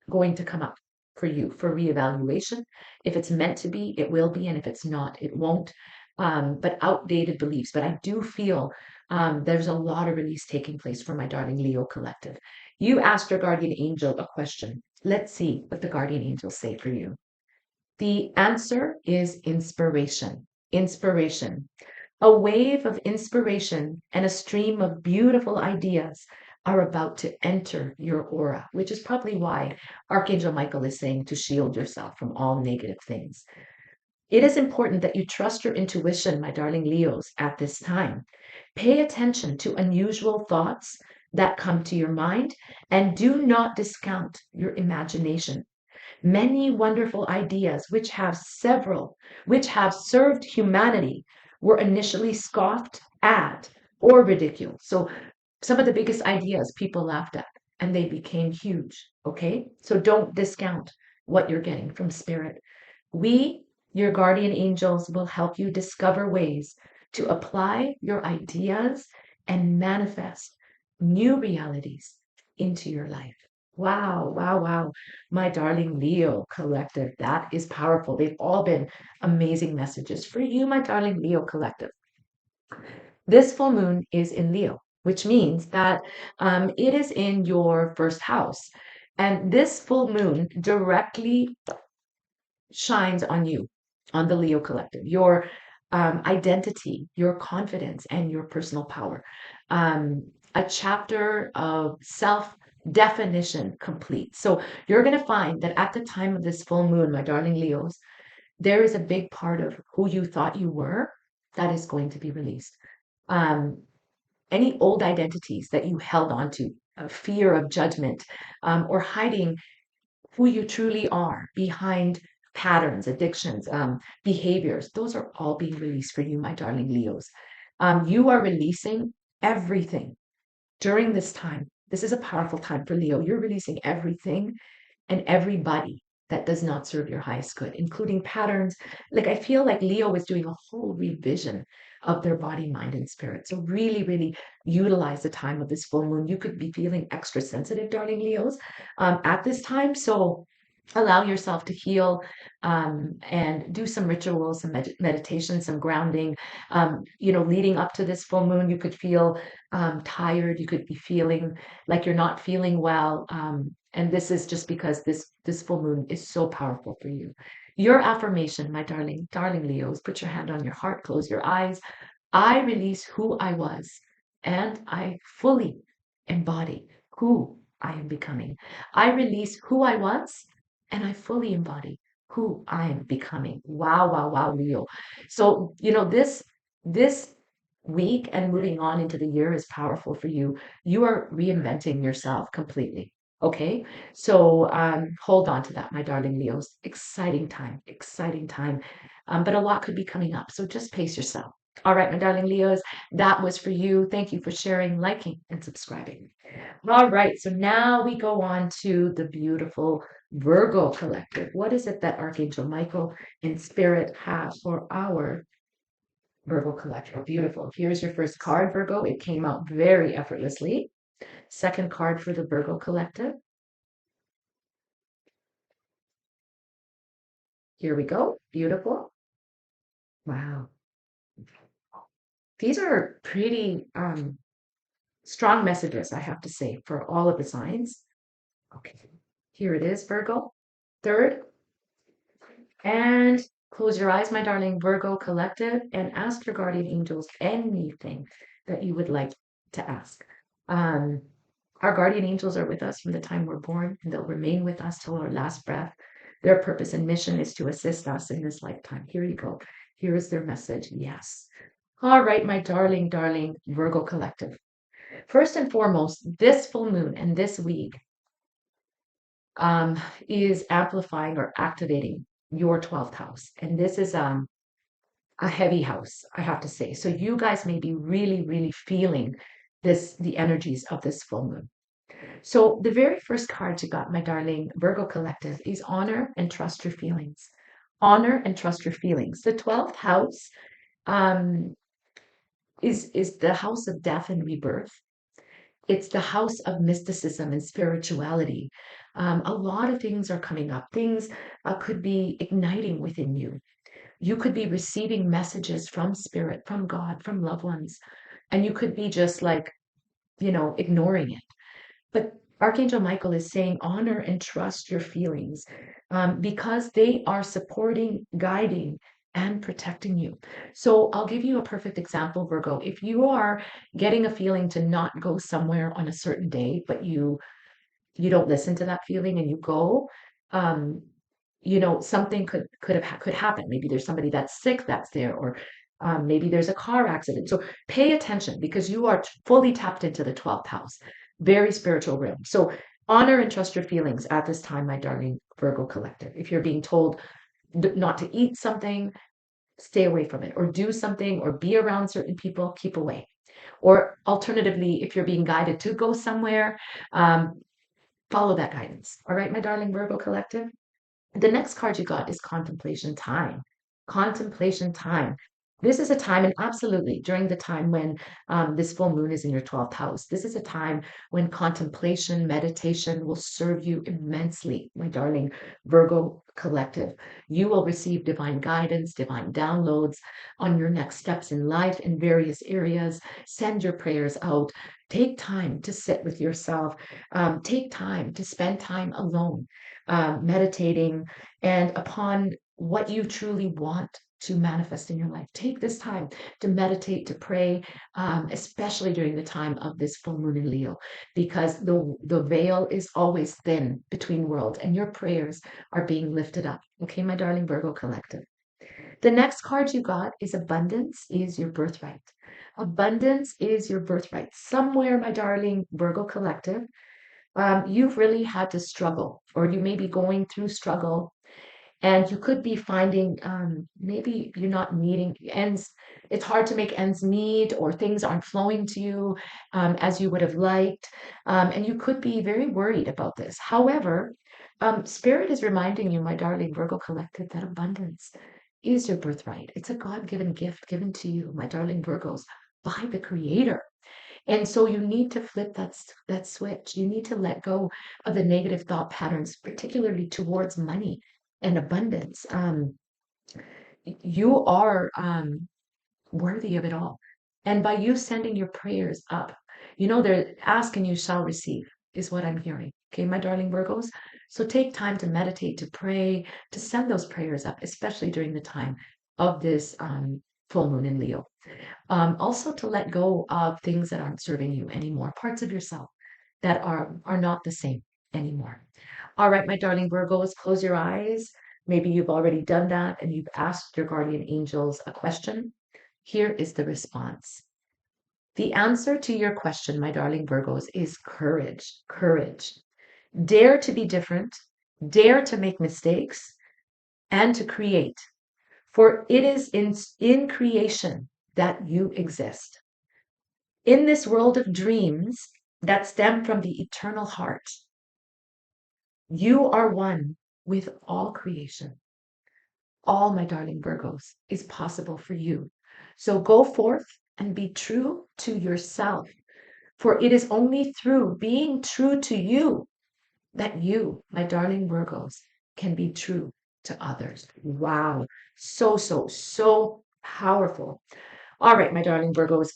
going to come up for you for reevaluation. If it's meant to be, it will be, and if it's not, it won't. But outdated beliefs. But I do feel there's a lot of release taking place for my darling Leo collective. You asked your guardian angel a question. Let's see what the guardian angels say for you. The answer is inspiration. Inspiration. A wave of inspiration and a stream of beautiful ideas are about to enter your aura, which is probably why Archangel Michael is saying to shield yourself from all negative things. It is important that you trust your intuition, my darling Leos, at this time. Pay attention to unusual thoughts that come to your mind and do not discount your imagination. Many wonderful ideas, which have served humanity, were initially scoffed at or ridiculed. So some of the biggest ideas people laughed at and they became huge. Okay. So don't discount what you're getting from spirit. We, your guardian angels, will help you discover ways to apply your ideas and manifest new realities into your life. Wow, wow, wow. My darling Leo collective, that is powerful. They've all been amazing messages for you, my darling Leo collective. This full moon is in Leo, which means that it is in your first house. And this full moon directly shines on you, on the Leo collective, your identity, your confidence, and your personal power. A chapter of self definition complete. So you're going to find that at the time of this full moon, my darling Leos, there is a big part of who you thought you were that is going to be released. Um, any old identities that you held on to, a fear of judgment, or hiding who you truly are behind patterns, addictions, behaviors, those are all being released for you, my darling Leos. You are releasing everything during this time. This is a powerful time for Leo. You're releasing everything and everybody that does not serve your highest good, including patterns. Like I feel like Leo is doing a whole revision of their body, mind, and spirit. So really, really utilize the time of this full moon. You could be feeling extra sensitive, darling Leos, at this time. So allow yourself to heal and do some rituals, some meditation, some grounding. Leading up to this full moon, you could feel tired. You could be feeling like you're not feeling well. And this is just because this full moon is so powerful for you. Your affirmation, my darling Leos, put your hand on your heart, close your eyes. I release who I was, and I fully embody who I am becoming. I release who I was, and I fully embody who I am becoming. Wow, wow, wow, Leo. So, this week and moving on into the year is powerful for you. You are reinventing yourself completely. Okay. So hold on to that, my darling Leos. Exciting time, exciting time. But a lot could be coming up. So just pace yourself. All right, my darling Leos, that was for you. Thank you for sharing, liking, and subscribing. All right, so now we go on to the beautiful Virgo collective. What is it that Archangel Michael and Spirit have for our Virgo collective? Beautiful. Here's your first card, Virgo. It came out very effortlessly. Second card for the Virgo collective. Here we go. Beautiful. Wow. These are pretty strong messages, I have to say, for all of the signs. Okay. Here it is, Virgo. Third. And close your eyes, my darling Virgo collective, and ask your guardian angels anything that you would like to ask. Um, our guardian angels are with us from the time we're born, and they'll remain with us till our last breath. Their purpose and mission is to assist us in this lifetime. Here you go. Here is their message. Yes. All right, my darling Virgo collective. First and foremost, this full moon and this week is amplifying or activating your 12th house. And this is a heavy house, I have to say. So you guys may be really, really feeling the energies of this full moon. So the very first card you got, my darling Virgo collective, is honor and trust your feelings. Honor and trust your feelings. The 12th house um, is the house of death and rebirth. It's the house of mysticism and spirituality. A lot of things are coming up. Things could be igniting within you. You could be receiving messages from spirit, from God, from loved ones, and you could be just like, ignoring it. But Archangel Michael is saying, honor and trust your feelings because they are supporting, guiding, and protecting you. So I'll give you a perfect example, Virgo. If you are getting a feeling to not go somewhere on a certain day, but you don't listen to that feeling and you go, um, something could happen. Maybe there's somebody that's sick that's there, or maybe there's a car accident. So pay attention because you are fully tapped into the 12th house, very spiritual realm. So Honor and trust your feelings at this time, my darling Virgo collective. If you're being told not to eat something, stay away from it, or do something, or be around certain people, keep away. Or alternatively, if you're being guided to go somewhere, follow that guidance. All right, my darling Virgo collective. The next card you got is contemplation time. Contemplation time. This is a time, and absolutely during the time when this full moon is in your 12th house, this is a time when contemplation, meditation will serve you immensely, my darling Virgo collective. You will receive divine guidance, divine downloads on your next steps in life in various areas. Send your prayers out. Take time to sit with yourself. Take time to spend time alone, meditating, and upon what you truly want to manifest in your life. Take this time to meditate, to pray, especially during the time of this full moon in Leo, because the veil is always thin between worlds, and your prayers are being lifted up. Okay, my darling Virgo collective. The next card you got is abundance is your birthright. Abundance is your birthright. Somewhere, my darling Virgo collective, you've really had to struggle, or you may be going through struggle, and you could be finding maybe you're not meeting ends. It's hard to make ends meet, or things aren't flowing to you as you would have liked. And you could be very worried about this. However, Spirit is reminding you, my darling Virgo collective, that abundance is your birthright. It's a God given gift given to you, my darling Virgos, by the Creator. And so you need to flip that switch. You need to let go of the negative thought patterns, particularly towards money and abundance. You are worthy of it all. And by you sending your prayers up, they're ask and you shall receive, is what I'm hearing. Okay, my darling Virgos. So take time to meditate, to pray, to send those prayers up, especially during the time of this full moon in Leo. Also to let go of things that aren't serving you anymore, parts of yourself that are not the same anymore. All right, my darling Virgos, close your eyes. Maybe you've already done that and you've asked your guardian angels a question. Here is the response. The answer to your question, my darling Virgos, is courage. Courage. Dare to be different, dare to make mistakes, and to create. For it is in creation that you exist. In this world of dreams that stem from the eternal heart, you are one with all creation. All, my darling Virgos, is possible for you. So go forth and be true to yourself, for it is only through being true to you that you, my darling Virgos, can be true to others. Wow. So, so, so powerful. All right, my darling Virgos.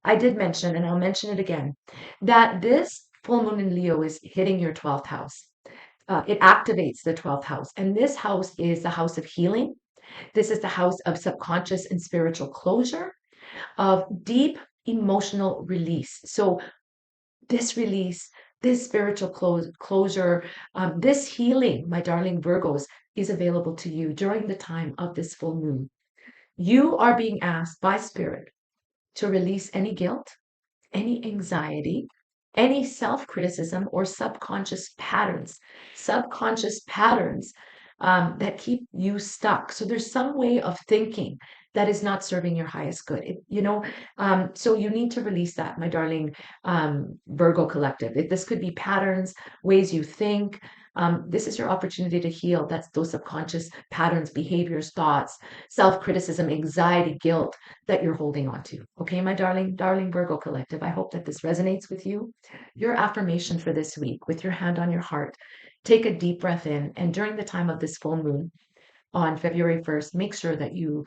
I did mention, and I'll mention it again, that this full moon in Leo is hitting your 12th house. It activates the 12th house. And this house is the house of healing. This is the house of subconscious and spiritual closure, of deep emotional release. So, this release, this spiritual closure, this healing, my darling Virgos, is available to you during the time of this full moon. You are being asked by Spirit to release any guilt, any anxiety, any self criticism, or subconscious patterns that keep you stuck. So there's some way of thinking that is not serving your highest good. So you need to release that, my darling Virgo collective. This could be patterns, ways you think. This is your opportunity to heal. That's those subconscious patterns, behaviors, thoughts, self-criticism, anxiety, guilt that you're holding on to. Okay, my darling Virgo collective. I hope that this resonates with you. Your affirmation for this week, with your hand on your heart, take a deep breath in, and during the time of this full moon on February 1st, make sure that you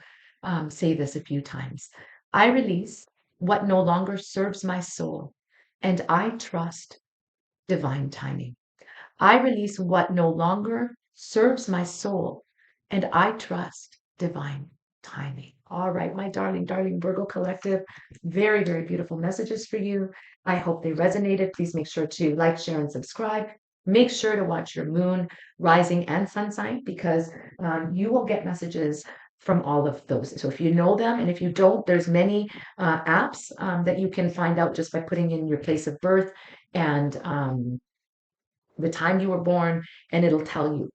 say this a few times. I release what no longer serves my soul, and I trust divine timing. I release what no longer serves my soul, and I trust divine timing. All right, my darling Virgo collective, very, very beautiful messages for you. I hope they resonated. Please make sure to like, share, and subscribe. Make sure to watch your moon, rising, and sun sign, because you will get messages from all of those. So if you know them, and if you don't, there's many apps that you can find out just by putting in your place of birth and the time you were born, and it'll tell you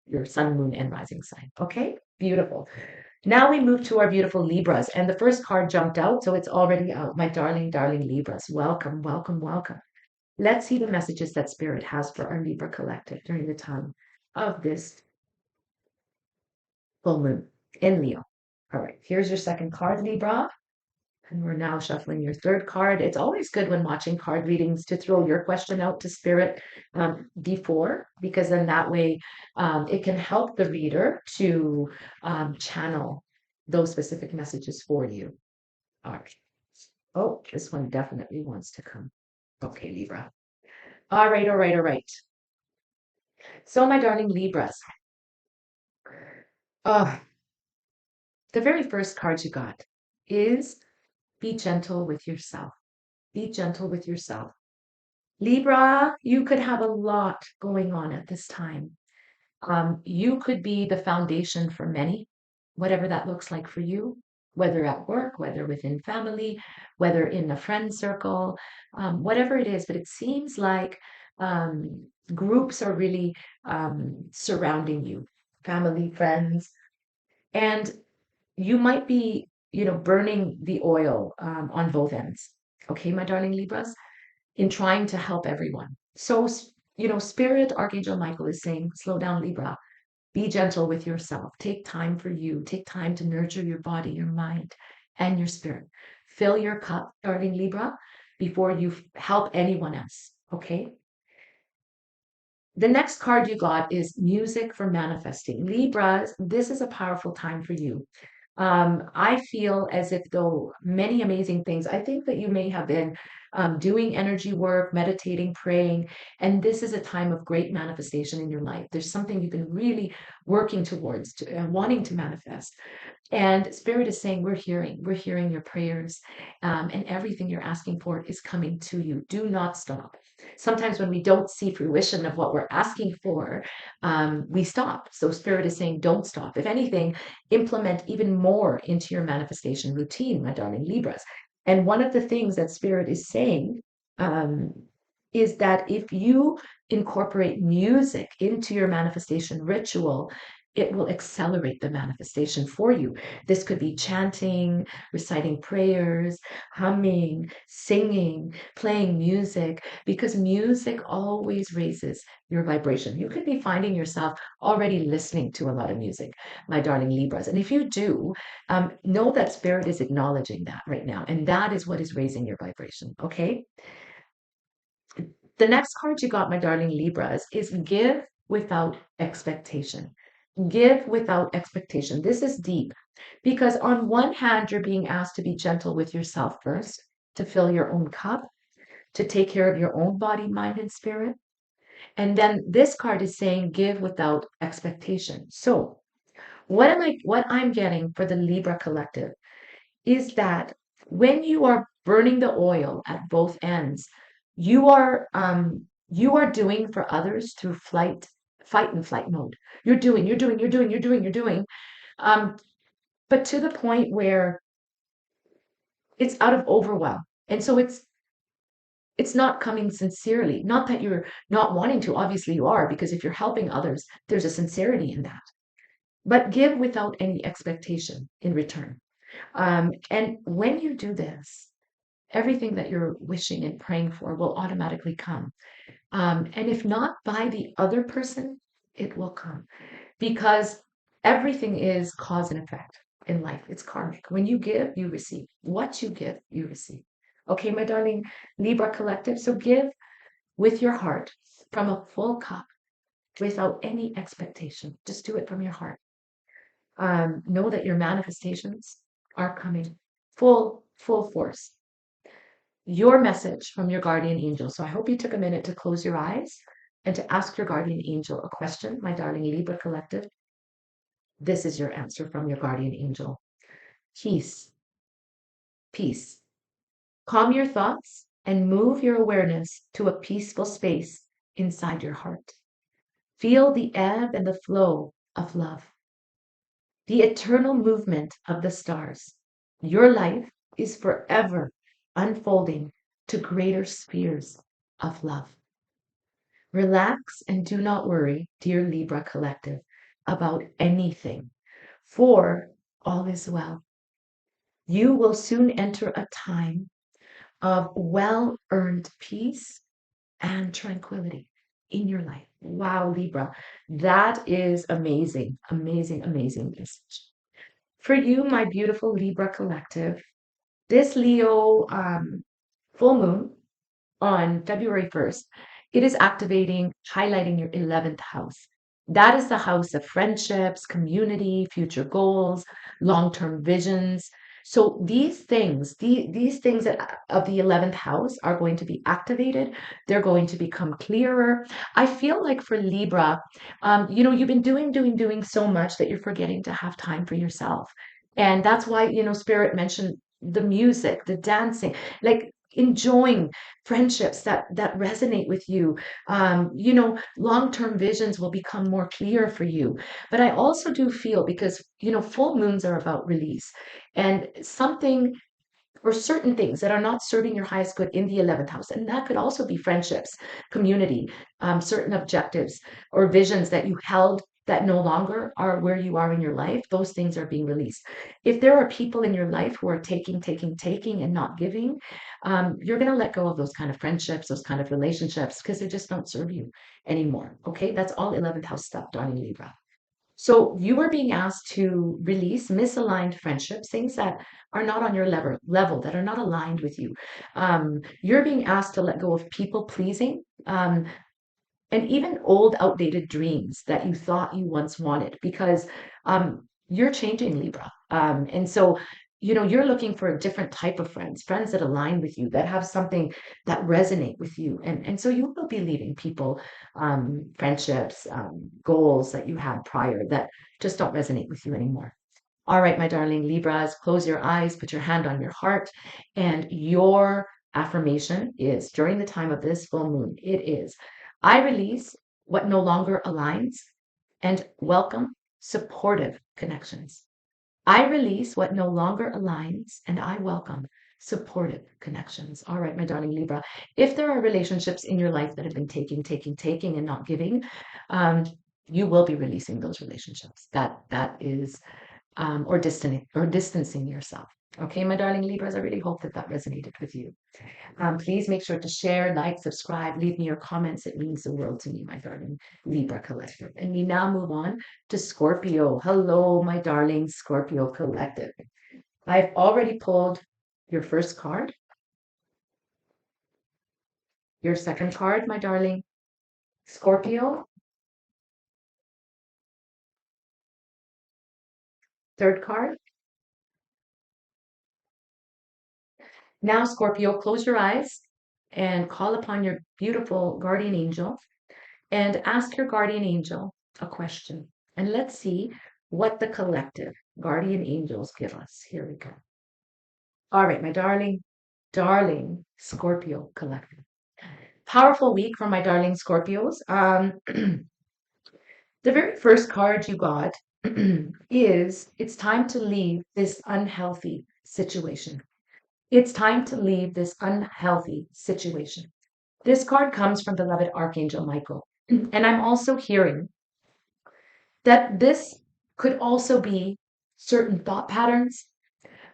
your sun, moon, and rising sign. Okay, beautiful. Now we move to our beautiful Libras, and the first card jumped out, so it's already out. My darling, darling Libras, welcome, welcome, welcome. Let's see the messages that Spirit has for our Libra collective during the time of this full moon in Leo. All right, here's your second card, Libra. And we're now shuffling your third card. It's always good when watching card readings to throw your question out to Spirit before, because then that way it can help the reader to channel those specific messages for you. All right. Oh, this one definitely wants to come. Okay, Libra. All right, all right, all right. So, my darling Libras, uh, the very first card you got is be gentle with yourself. Be gentle with yourself. Libra, you could have a lot going on at this time. You could be the foundation for many, whatever that looks like for you, whether at work, whether within family, whether in a friend circle, whatever it is. But it seems like groups are really surrounding you, family, friends, and you might be, burning the oil on both ends. Okay, my darling Libras, in trying to help everyone. So, Spirit, Archangel Michael is saying, slow down, Libra. Be gentle with yourself. Take time for you. Take time to nurture your body, your mind, and your spirit. Fill your cup, darling Libra, before you help anyone else. Okay? The next card you got is music for manifesting. Libras, this is a powerful time for you. I feel as if though many amazing things, I think that you may have been doing energy work, meditating, praying, and this is a time of great manifestation in your life. There's something you've been really working towards, wanting to manifest. And Spirit is saying, we're hearing your prayers, and everything you're asking for is coming to you. Do not stop. Sometimes when we don't see fruition of what we're asking for, we stop. So Spirit is saying, don't stop. If anything, implement even more into your manifestation routine, my darling Libras. And one of the things that Spirit is saying um, is that if you incorporate music into your manifestation ritual, it will accelerate the manifestation for you. This could be chanting, reciting prayers, humming, singing, playing music, because music always raises your vibration. You could be finding yourself already listening to a lot of music, my darling Libras. And if you do, know that Spirit is acknowledging that right now. And that is what is raising your vibration. Okay. The next card you got, my darling Libras, is give without expectation. Give without expectation. This is deep because, on one hand, you're being asked to be gentle with yourself first, to fill your own cup, to take care of your own body, mind, and spirit. And then this card is saying give without expectation. So, what I'm getting for the Libra collective is that when you are burning the oil at both ends, you are doing for others through fight and flight mode. You're doing. Um, but to the point where it's out of overwhelm. And so it's not coming sincerely. Not that you're not wanting to, obviously you are, because if you're helping others, there's a sincerity in that. But give without any expectation in return. And when you do this, everything that you're wishing and praying for will automatically come. And if not by the other person, it will come because everything is cause and effect in life. It's karmic. When you give, you receive. What you give, you receive. Okay, my darling Libra collective. So give with your heart from a full cup without any expectation. Just do it from your heart. Know that your manifestations are coming full force. Your message from your guardian angel. So I hope you took a minute to close your eyes and to ask your guardian angel a question, my darling Libra collective. This is your answer from your guardian angel. Peace, peace. Calm your thoughts and move your awareness to a peaceful space inside your heart. Feel the ebb and the flow of love, the eternal movement of the stars. Your life is forever unfolding to greater spheres of love. Relax and do not worry, dear Libra collective, about anything, for all is well. You will soon enter a time of well-earned peace and tranquility in your life. Wow, Libra, that is amazing, amazing, amazing message. For you, my beautiful Libra collective, this Leo full moon on February 1st, it is activating, highlighting your 11th house. That is the house of friendships, community, future goals, long-term visions. So these things of the 11th house are going to be activated. They're going to become clearer. I feel like for Libra, you've been doing so much that you're forgetting to have time for yourself. And that's why, Spirit mentioned the music, the dancing, like enjoying friendships that resonate with you. Long-term visions will become more clear for you. But I also do feel, because full moons are about release, and something or certain things that are not serving your highest good in the 11th house, and that could also be friendships, community, certain objectives or visions that you held that no longer are where you are in your life. Those things are being released. If there are people in your life who are taking and not giving, you're going to let go of those kind of friendships, those kind of relationships, because they just don't serve you anymore. Okay, that's all 11th house stuff, darling Libra. So you are being asked to release misaligned friendships, things that are not on your level, that are not aligned with you. You're being asked to let go of people pleasing, and even old, outdated dreams that you thought you once wanted, because you're changing, Libra. And so, you're looking for a different type of friends that align with you, that have something that resonate with you. And so you will be leaving people, friendships, goals that you had prior that just don't resonate with you anymore. All right, my darling Libras, close your eyes, put your hand on your heart, and your affirmation is, during the time of this full moon, it is, I release what no longer aligns and welcome supportive connections. I release what no longer aligns and I welcome supportive connections. All right, my darling Libra. If there are relationships in your life that have been taking and not giving, um, you will be releasing those relationships. That is or distancing yourself. Okay, my darling Libras, I really hope that resonated with you. Please make sure to share, like, subscribe, leave me your comments. It means the world to me, my darling Libra collective. And we now move on to Scorpio. Hello, my darling Scorpio collective. I've already pulled your first card, your second card, my darling Scorpio, third card. Now, Scorpio, close your eyes and call upon your beautiful guardian angel and ask your guardian angel a question. And let's see what the collective guardian angels give us. Here we go. All right, my darling Scorpio collective. Powerful week for my darling Scorpios. The very first card you got is, it's time to leave this unhealthy situation. It's time to leave this unhealthy situation. This card comes from beloved Archangel Michael. And I'm also hearing that this could also be certain thought patterns,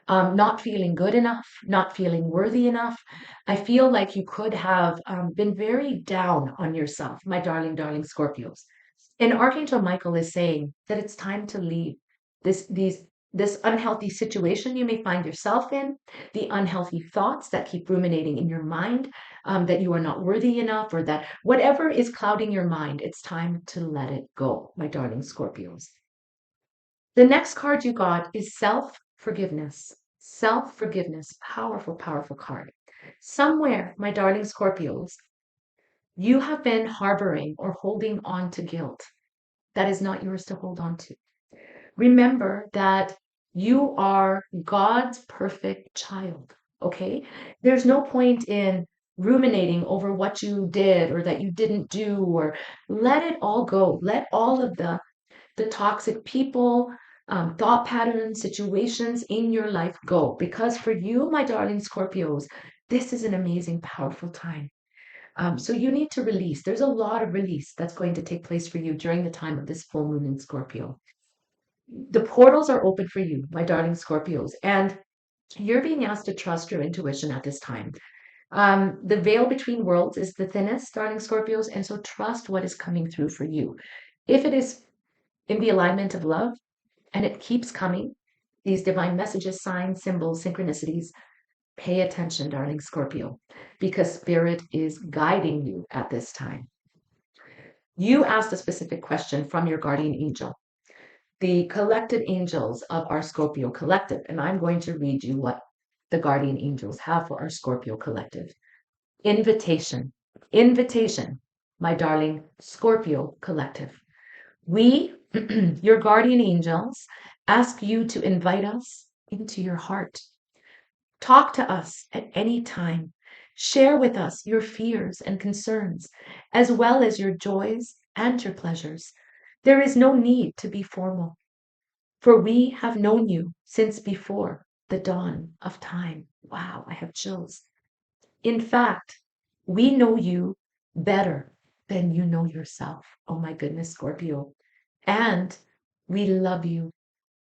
not feeling good enough, not feeling worthy enough. I feel like you could have been very down on yourself, my darling Scorpios. And Archangel Michael is saying that it's time to leave this these this unhealthy situation you may find yourself in, the unhealthy thoughts that keep ruminating in your mind, that you are not worthy enough, or that whatever is clouding your mind, it's time to let it go, my darling Scorpios. The next card you got is self-forgiveness. Self-forgiveness, powerful, powerful card. Somewhere, my darling Scorpios, you have been harboring or holding on to guilt that is not yours to hold on to. Remember that you are God's perfect child, okay? There's no point in ruminating over what you did or that you didn't do, or let it all go. Let all of the toxic people, thought patterns, situations in your life go. Because for you, my darling Scorpios, this is an amazing, powerful time. So you need to release. There's a lot of release that's going to take place for you during the time of this full moon in Scorpio. The portals are open for you, my darling Scorpios, and you're being asked to trust your intuition at this time. The veil between worlds is the thinnest, darling Scorpios, and so trust what is coming through for you. If it is in the alignment of love and it keeps coming, these divine messages, signs, symbols, synchronicities, pay attention, darling Scorpio, because Spirit is guiding you at this time. You asked a specific question from your guardian angel, the collective angels of our Scorpio collective, and I'm going to read you what the guardian angels have for our Scorpio collective. Invitation, invitation, my darling Scorpio collective. We, your guardian angels, ask you to invite us into your heart. Talk to us at any time. Share with us your fears and concerns, as well as your joys and your pleasures. There is no need to be formal, for we have known you since before the dawn of time. Wow, I have chills. In fact, we know you better than you know yourself. Oh my goodness, Scorpio. And we love you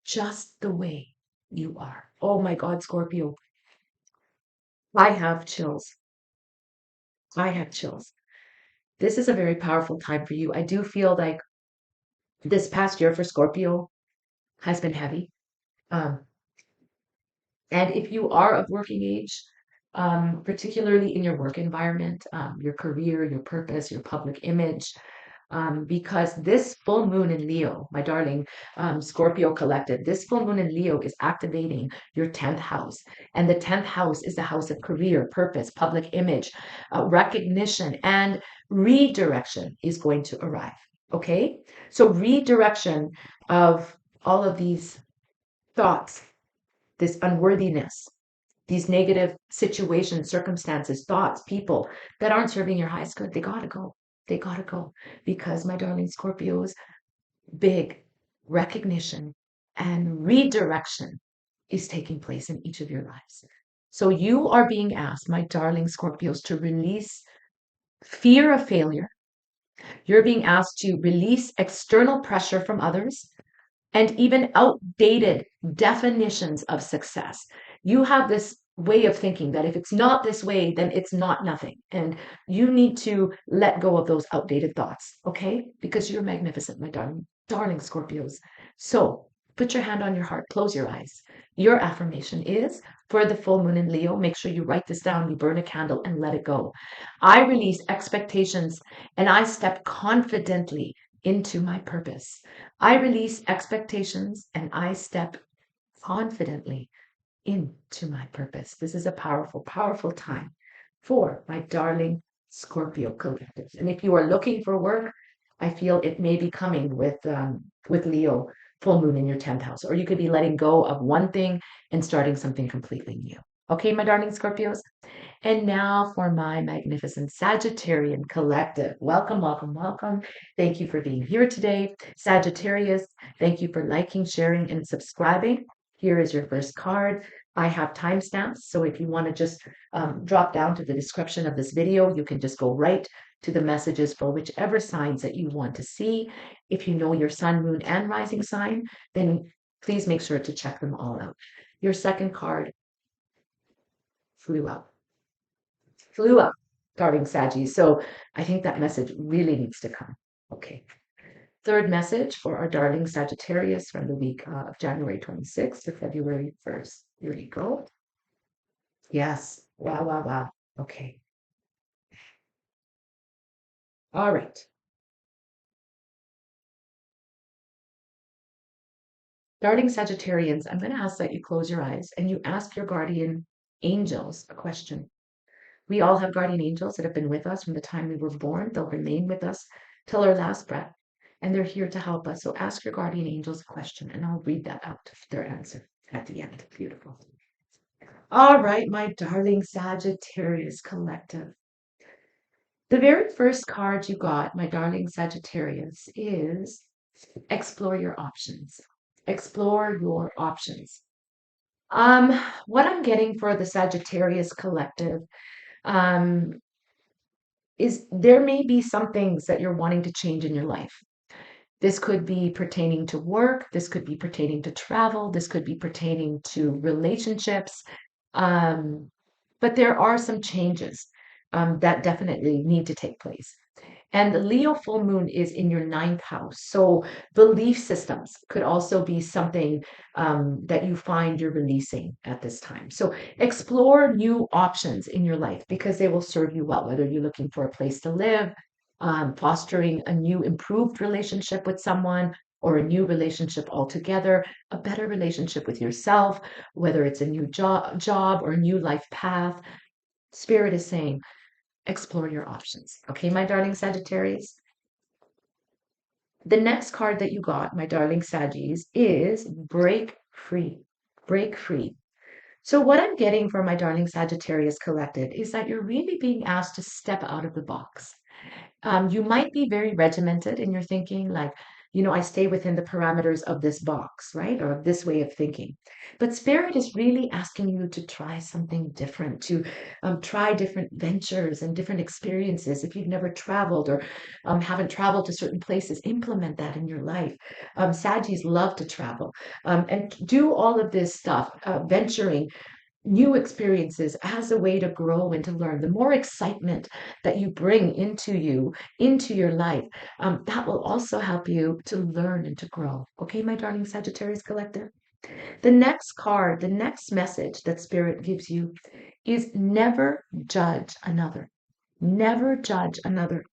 just the way you are. Oh my God, Scorpio. I have chills. I have chills. This is a very powerful time for you. I do feel like this past year for Scorpio has been heavy. Um, and if you are of working age, particularly in your work environment, your career, your purpose, your public image, because this full moon in Leo, my darling Scorpio collective, this full moon in Leo is activating your 10th house. And the 10th house is the house of career, purpose, public image, recognition, and redirection is going to arrive. Okay? So, redirection of all of these thoughts, this unworthiness, these negative situations, circumstances, thoughts, people that aren't serving your highest good, they gotta go. They gotta go. Because, my darling Scorpios, big recognition and redirection is taking place in each of your lives. So you are being asked, my darling Scorpios, to release fear of failure. You're being asked to release external pressure from others and even outdated definitions of success. You have this way of thinking that if it's not this way, then it's not nothing. And you need to let go of those outdated thoughts, okay? Because you're magnificent, my darling, darling Scorpios. So put your hand on your heart, close your eyes. Your affirmation is for the full moon in Leo. Make sure you write this down, you burn a candle and let it go. I release expectations and I step confidently into my purpose. I release expectations and I step confidently into my purpose. This is a powerful, powerful time for my darling Scorpio collective. And if you are looking for work, I feel it may be coming with Leo full moon in your 10th house, or you could be letting go of one thing and starting something completely new. Okay, my darling Scorpios. And now for my magnificent Sagittarian collective. Welcome, welcome, welcome. Thank you for being here today. Sagittarius, thank you for liking, sharing, and subscribing. Here is your first card. I have timestamps, so if you want to just drop down to the description of this video, you can just go right to the messages for whichever signs that you want to see. If you know your sun, moon, and rising sign, then please make sure to check them all out. Your second card flew out. Flew up, darling Saggy. So I think that message really needs to come. Okay. Third message for our darling Sagittarius from the week of January 26th to February 1st. Here we go. Yes. Wow, wow, wow. Okay. All right. Darling Sagittarians, I'm going to ask that you close your eyes and you ask your guardian angels a question. We all have guardian angels that have been with us from the time we were born. They'll remain with us till our last breath, and they're here to help us. So ask your guardian angels a question, and I'll read that out, their answer at the end. Beautiful. All right, my darling Sagittarius collective. The very first card you got, my darling Sagittarius, is explore your options. Explore your options. What I'm getting for the Sagittarius collective, um, is there may be some things that you're wanting to change in your life. This could be pertaining to work, this could be pertaining to travel, this could be pertaining to relationships. Um, but there are some changes that definitely need to take place. And the Leo full moon is in your ninth house. So belief systems could also be something that you find you're releasing at this time. So explore new options in your life because they will serve you well, whether you're looking for a place to live, fostering a new improved relationship with someone, or a new relationship altogether, a better relationship with yourself, whether it's a new job or a new life path. Spirit is saying, explore your options. Okay, my darling Sagittarius? The next card that you got, my darling Saggies, is break free. Break free. So, what I'm getting from my darling Sagittarius collective is that you're really being asked to step out of the box. You might be very regimented in your thinking, like, I stay within the parameters of this box, right? Or of this way of thinking. But Spirit is really asking you to try something different, to try different ventures and different experiences. If you've never traveled or haven't traveled to certain places, implement that in your life. Saggies love to travel and do all of this stuff, venturing new experiences as a way to grow and to learn. The more excitement that you bring into your life, that will also help you to learn and to grow. Okay, my darling Sagittarius collective? The next card, the next message that Spirit gives you is never judge another. Never judge another.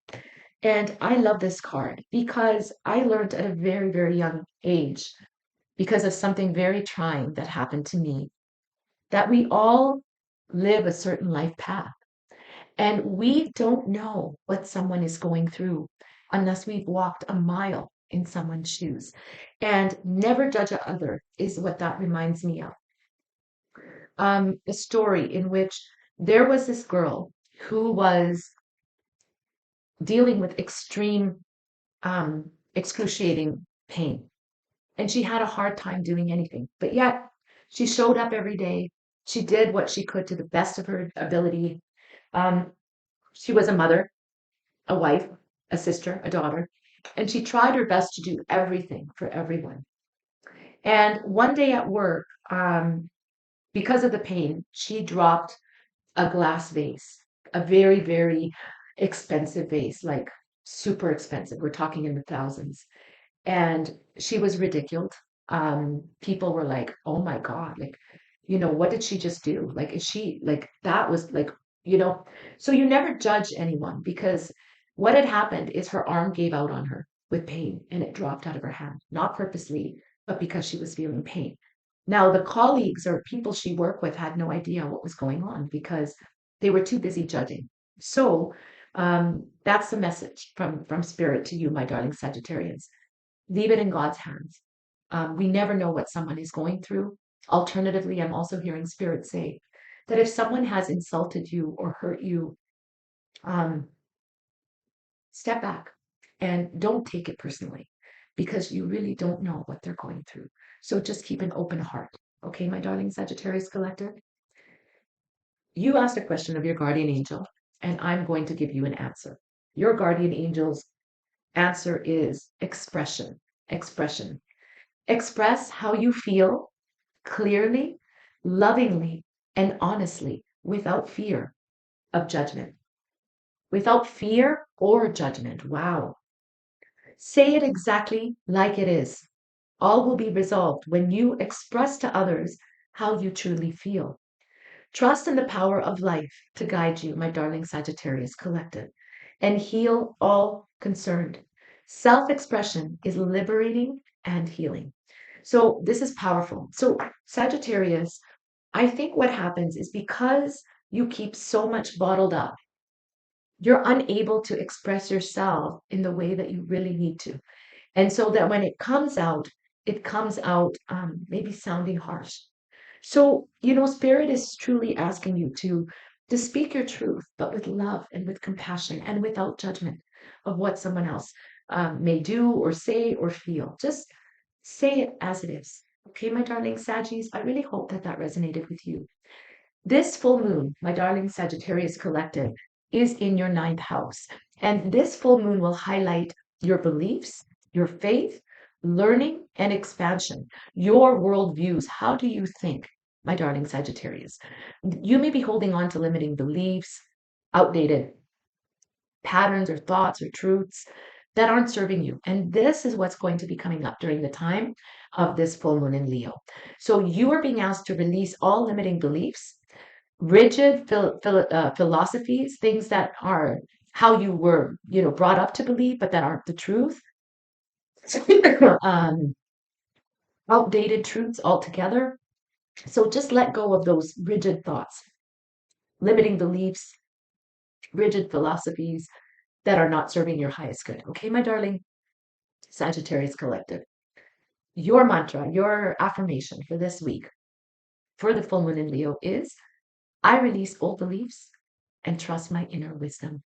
And I love this card because I learned at a very, very young age, because of something very trying that happened to me, that we all live a certain life path. And we don't know what someone is going through unless we've walked a mile in someone's shoes. And never judge a other is what that reminds me of. A story in which there was this girl who was dealing with extreme, excruciating pain. And she had a hard time doing anything. But yet, she showed up every day. She did what she could to the best of her ability. Um, she was a mother, a wife, a sister, a daughter, and she tried her best to do everything for everyone. And one day at work, because of the pain, she dropped a glass vase, a very, very expensive vase, like super expensive. We're talking in the thousands. And she was ridiculed. People were like, "Oh my God, like, what did she just do? Like, is she like that was like, you know?" So you never judge anyone because what had happened is her arm gave out on her with pain and it dropped out of her hand, not purposely, but because she was feeling pain. Now, the colleagues or people she worked with had no idea what was going on because they were too busy judging. So, that's the message from Spirit to you, my darling Sagittarians. Leave it in God's hands. We never know what someone is going through. Alternatively, I'm also hearing Spirit say that if someone has insulted you or hurt you, um, step back and don't take it personally because you really don't know what they're going through. So just keep an open heart. Okay, my darling Sagittarius collective? You asked a question of your guardian angel, and I'm going to give you an answer. Your guardian angel's answer is expression. Expression. Express how you feel clearly, lovingly, and honestly without fear of judgment. Without fear or judgment. Wow. Say it exactly like it is. All will be resolved when you express to others how you truly feel. Trust in the power of life to guide you, my darling Sagittarius collective, and heal all concerned. Self expression is liberating and healing. So, this is powerful. So, Sagittarius, I think what happens is because you keep so much bottled up, you're unable to express yourself in the way that you really need to. And so that when it comes out maybe sounding harsh. So, Spirit is truly asking you to speak your truth, but with love and with compassion and without judgment of what someone else may do or say or feel. Just say it as it is. Okay, my darling Saggies, I really hope that that resonated with you. This full moon, my darling Sagittarius collective, is in your ninth house. And this full moon will highlight your beliefs, your faith, learning, and expansion, your worldviews. How do you think, my darling Sagittarius? You may be holding on to limiting beliefs, outdated patterns or thoughts or truths that aren't serving you. And this is what's going to be coming up during the time of this full moon in Leo. So you are being asked to release all limiting beliefs, rigid philosophies, things that are how you were, brought up to believe, but that aren't the truth. um, Outdated truths altogether. So just let go of those rigid thoughts, limiting beliefs, rigid philosophies that are not serving your highest good. Okay, my darling Sagittarius Collective. Your mantra, your affirmation for this week, for the full moon in Leo is, I release old beliefs and trust my inner wisdom.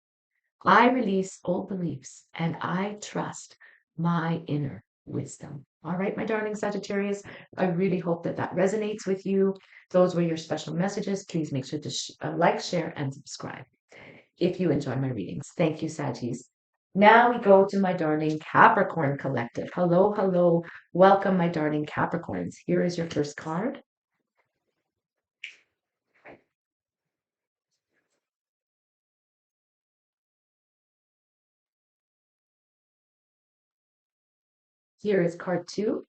I release old beliefs and I trust my inner wisdom. All right, my darling Sagittarius, I really hope that that resonates with you. Those were your special messages. Please make sure to like, share, and subscribe if you enjoy my readings. Thank you, Saggies. Now we go to my darling Capricorn Collective. Hello, hello. Welcome, my darling Capricorns. Here is your first card. Here is card 2.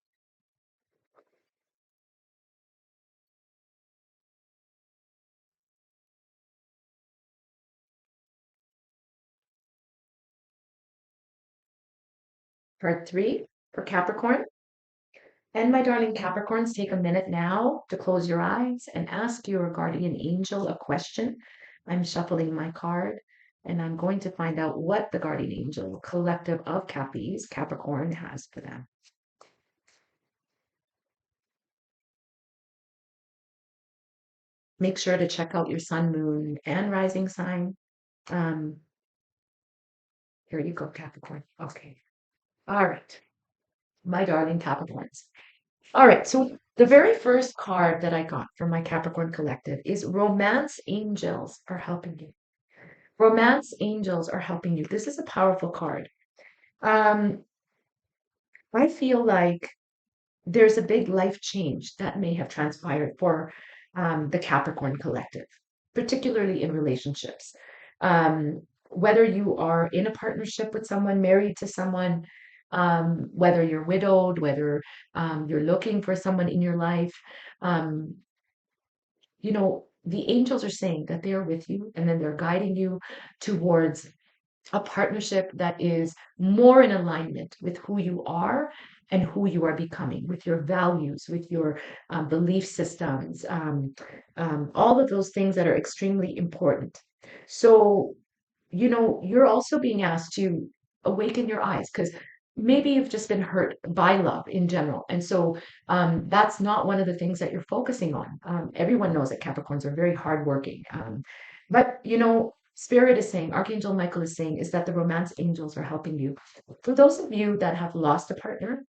Card 3 for Capricorn. And my darling Capricorns, take a minute now to close your eyes and ask your guardian angel a question. I'm shuffling my card and I'm going to find out what the guardian angel collective of Cappies, Capricorn, has for them. Make sure to check out your sun, moon, and rising sign. Um, Here you go, Capricorn. Okay. All right. My darling Capricorns. All right. So the very first card that I got from my Capricorn collective is Romance Angels Are Helping You. Romance Angels Are Helping You. This is a powerful card. Um, I feel like there's a big life change that may have transpired for the Capricorn collective, particularly in relationships. Whether you are in a partnership with someone, married to someone, whether you're widowed, whether you're looking for someone in your life, um, the angels are saying that they are with you and then they're guiding you towards a partnership that is more in alignment with who you are and who you are becoming, with your values, with your belief systems, all of those things that are extremely important. So, you're also being asked to awaken your eyes because maybe you've just been hurt by love in general. And so that's not one of the things that you're focusing on. Everyone knows that Capricorns are very hardworking. But, Spirit is saying, Archangel Michael is saying, is that the romance angels are helping you. For those of you that have lost a partner,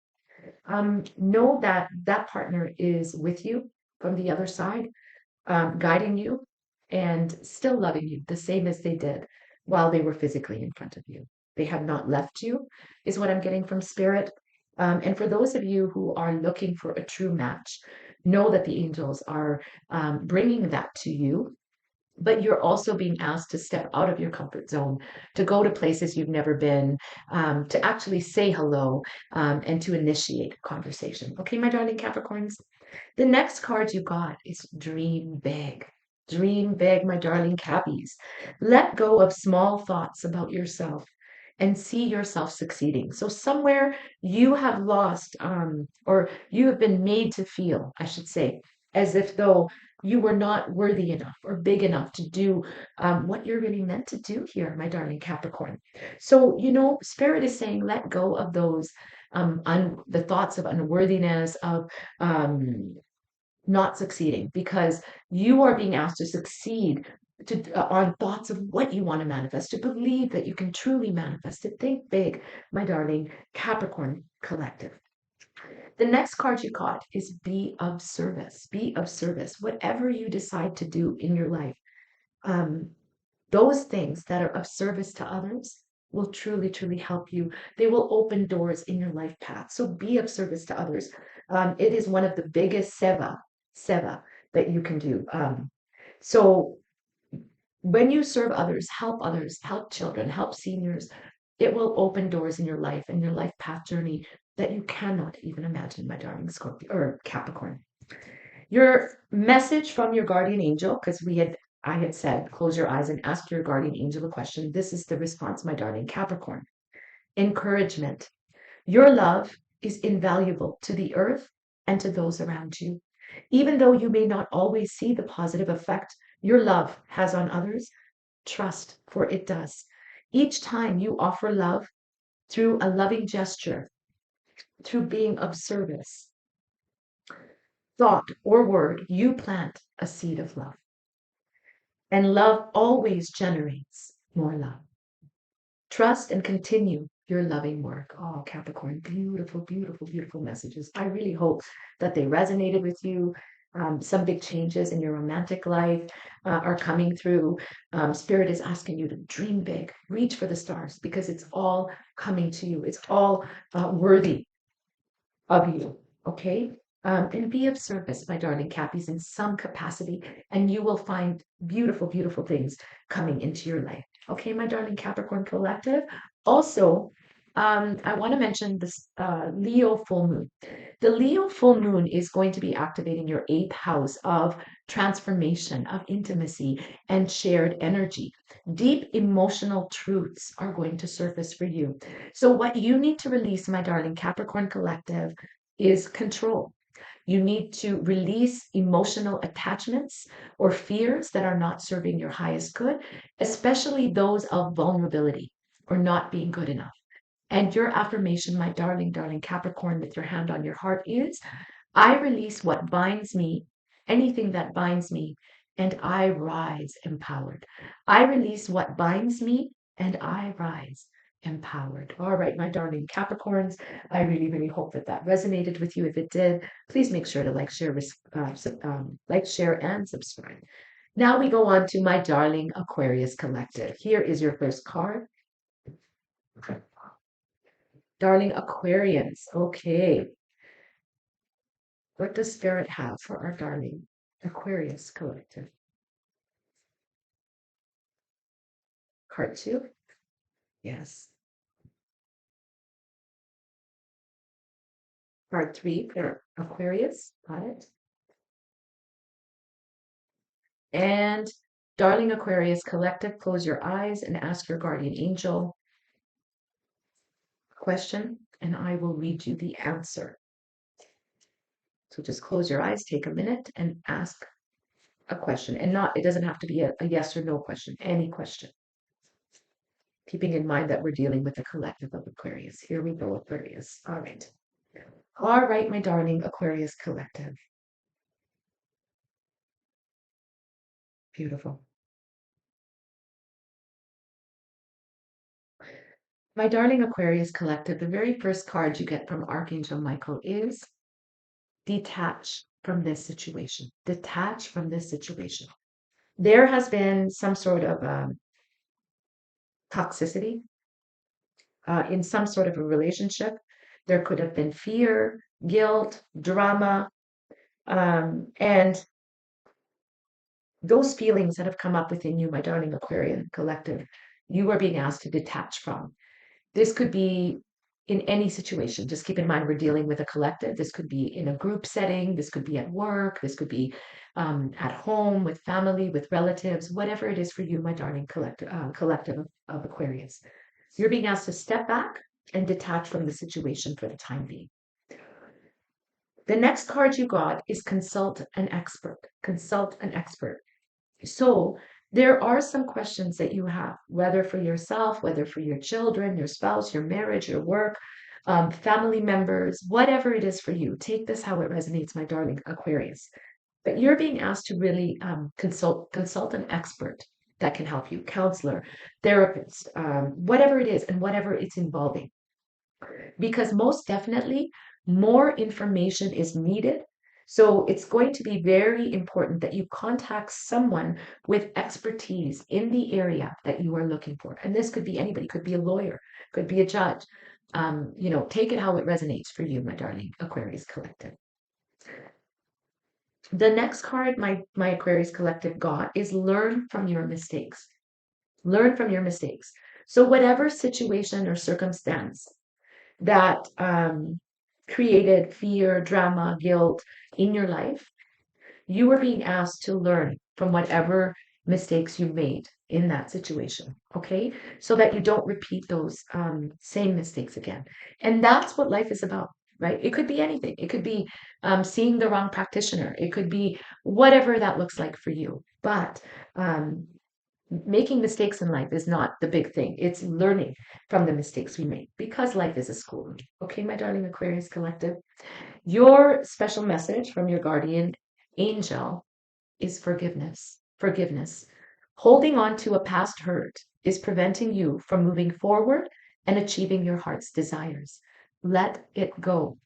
know that that partner is with you from the other side, guiding you and still loving you the same as they did while they were physically in front of you. They have not left you, is what I'm getting from Spirit. And for those of you who are looking for a true match, know that the angels are bringing that to you, but you're also being asked to step out of your comfort zone, to go to places you've never been, to actually say hello, and to initiate conversation. Okay, my darling Capricorns? The next card you got is Dream Big. Dream big, my darling Cappies. Let go of small thoughts about yourself and see yourself succeeding. So somewhere you have lost, or you have been made to feel, I should say, as if though you were not worthy enough or big enough to do what you're really meant to do here, my darling Capricorn. So, Spirit is saying, let go of those the thoughts of unworthiness, of not succeeding, because you are being asked to succeed on thoughts of what you want to manifest, to believe that you can truly manifest, to think big, my darling Capricorn collective. The next card you got is be of service. Be of service. Whatever you decide to do in your life, um, Those things that are of service to others will truly, truly help you. They will open doors in your life path. So be of service to others. It is one of the biggest seva that you can do. So when you serve others, help children, help seniors, it will open doors in your life and your life path journey that you cannot even imagine, my darling Scorpio or Capricorn. Your message from your guardian angel, because I had said, close your eyes and ask your guardian angel a question. This is the response, my darling Capricorn. Encouragement. Your love is invaluable to the earth and to those around you. Even though you may not always see the positive effect your love has on others, trust, for it does. Each time you offer love through a loving gesture, through being of service, thought, or word, you plant a seed of love. And love always generates more love. Trust and continue your loving work. Oh, Capricorn, beautiful, beautiful, beautiful messages. I really hope that they resonated with you. Some big changes in your romantic life are coming through. Spirit is asking you to dream big, reach for the stars, because it's all coming to you. It's all worthy of you, okay? And be of service, my darling Cappies, in some capacity, and you will find beautiful, beautiful things coming into your life. Okay, my darling Capricorn Collective. Also, I want to mention this Leo full moon. The Leo full moon is going to be activating your eighth house of transformation, of intimacy, and shared energy. Deep emotional truths are going to surface for you. So, what you need to release, my darling Capricorn Collective, is control. You need to release emotional attachments or fears that are not serving your highest good, especially those of vulnerability or not being good enough. And your affirmation, my darling, darling Capricorn, with your hand on your heart is I release what binds me, anything that binds me, and I rise empowered. I release what binds me, and I rise empowered. All right, my darling Capricorns, I really, really hope that that resonated with you. If it did, please make sure to like, share, and subscribe. Now we go on to my darling Aquarius Collective. Here is your first card. Darling Aquarians, okay. What does Spirit have for our darling Aquarius Collective? Card 2? Yes. Card 3 for Aquarius, got it. And darling Aquarius Collective, close your eyes and ask your guardian angel a question, and I will read you the answer. So just close your eyes, take a minute, and ask a question. And it doesn't have to be a yes or no question, any question. Keeping in mind that we're dealing with a collective of Aquarius. Here we go, Aquarius. All right. All right, my darling Aquarius Collective. Beautiful. My darling Aquarius Collective, the very first card you get from Archangel Michael is detach from this situation. Detach from this situation. There has been some sort of toxicity in some sort of a relationship. There could have been fear, guilt, drama, and those feelings that have come up within you, my darling Aquarian Collective, you are being asked to detach from. This could be in any situation. Just keep in mind, we're dealing with a collective. This could be in a group setting. This could be at work. This could be at home with family, with relatives, whatever it is for you, my darling collective of Aquarius. You're being asked to step back and detach from the situation for the time being. The next card you got is consult an expert. Consult an expert. So there are some questions that you have, whether for yourself, whether for your children, your spouse, your marriage, your work, family members, whatever it is for you. Take this how it resonates, my darling Aquarius. But you're being asked to really consult an expert that can help you, counselor, therapist, whatever it is, and whatever it's involving. Because most definitely, more information is needed So it's going to be very important that you contact someone with expertise in the area that you are looking for. And this could be anybody, could be a lawyer, could be a judge. Take it how it resonates for you, my darling Aquarius collective. The next card my Aquarius collective got is learn from your mistakes. Learn from your mistakes. So whatever situation or circumstance that created fear, drama, guilt in your life, you are being asked to learn from whatever mistakes you made in that situation, okay? So that you don't repeat those same mistakes again. And that's what life is about, right? It could be anything. It could be seeing the wrong practitioner. It could be whatever that looks like for you. But making mistakes in life is not the big thing. It's learning from the mistakes we make because life is a school. Okay, my darling Aquarius collective. Your special message from your guardian angel is forgiveness. Forgiveness. Holding on to a past hurt is preventing you from moving forward and achieving your heart's desires. Let it go.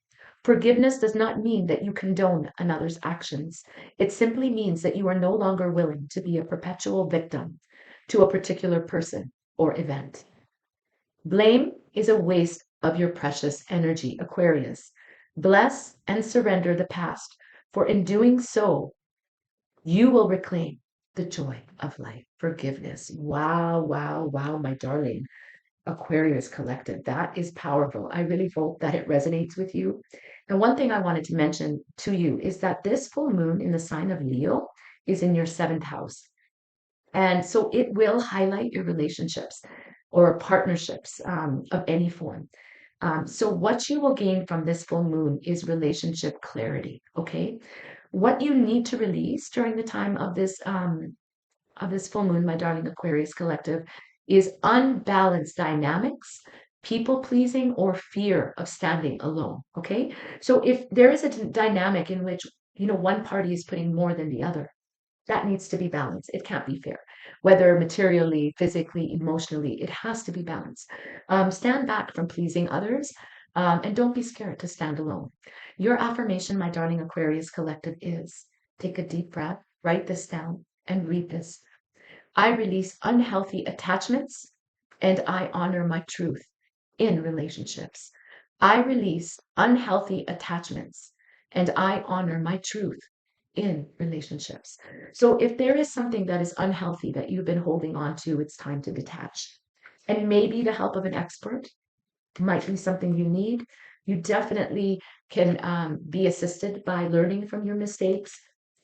Forgiveness does not mean that you condone another's actions. It simply means that you are no longer willing to be a perpetual victim to a particular person or event. Blame is a waste of your precious energy, Aquarius. Bless and surrender the past, for in doing so, you will reclaim the joy of life. Forgiveness. Wow, wow, wow, my darling Aquarius collective. That is powerful. I really hope that it resonates with you. And one thing I wanted to mention to you is that this full moon in the sign of Leo is in your seventh house. And so it will highlight your relationships or partnerships of any form. So what you will gain from this full moon is relationship clarity. Okay, what you need to release during the time of this full moon, my darling Aquarius collective, is unbalanced dynamics, people pleasing, or fear of standing alone. Okay, so if there is a dynamic in which one party is putting more than the other, that needs to be balanced. It can't be fair, whether materially, physically, emotionally. It has to be balanced. Stand back from pleasing others, and don't be scared to stand alone. Your affirmation, my darling Aquarius collective, is take a deep breath, write this down, and read this. I release unhealthy attachments and I honor my truth in relationships. I release unhealthy attachments and I honor my truth in relationships. So if there is something that is unhealthy that you've been holding on to, it's time to detach. And maybe the help of an expert might be something you need. You definitely can be assisted by learning from your mistakes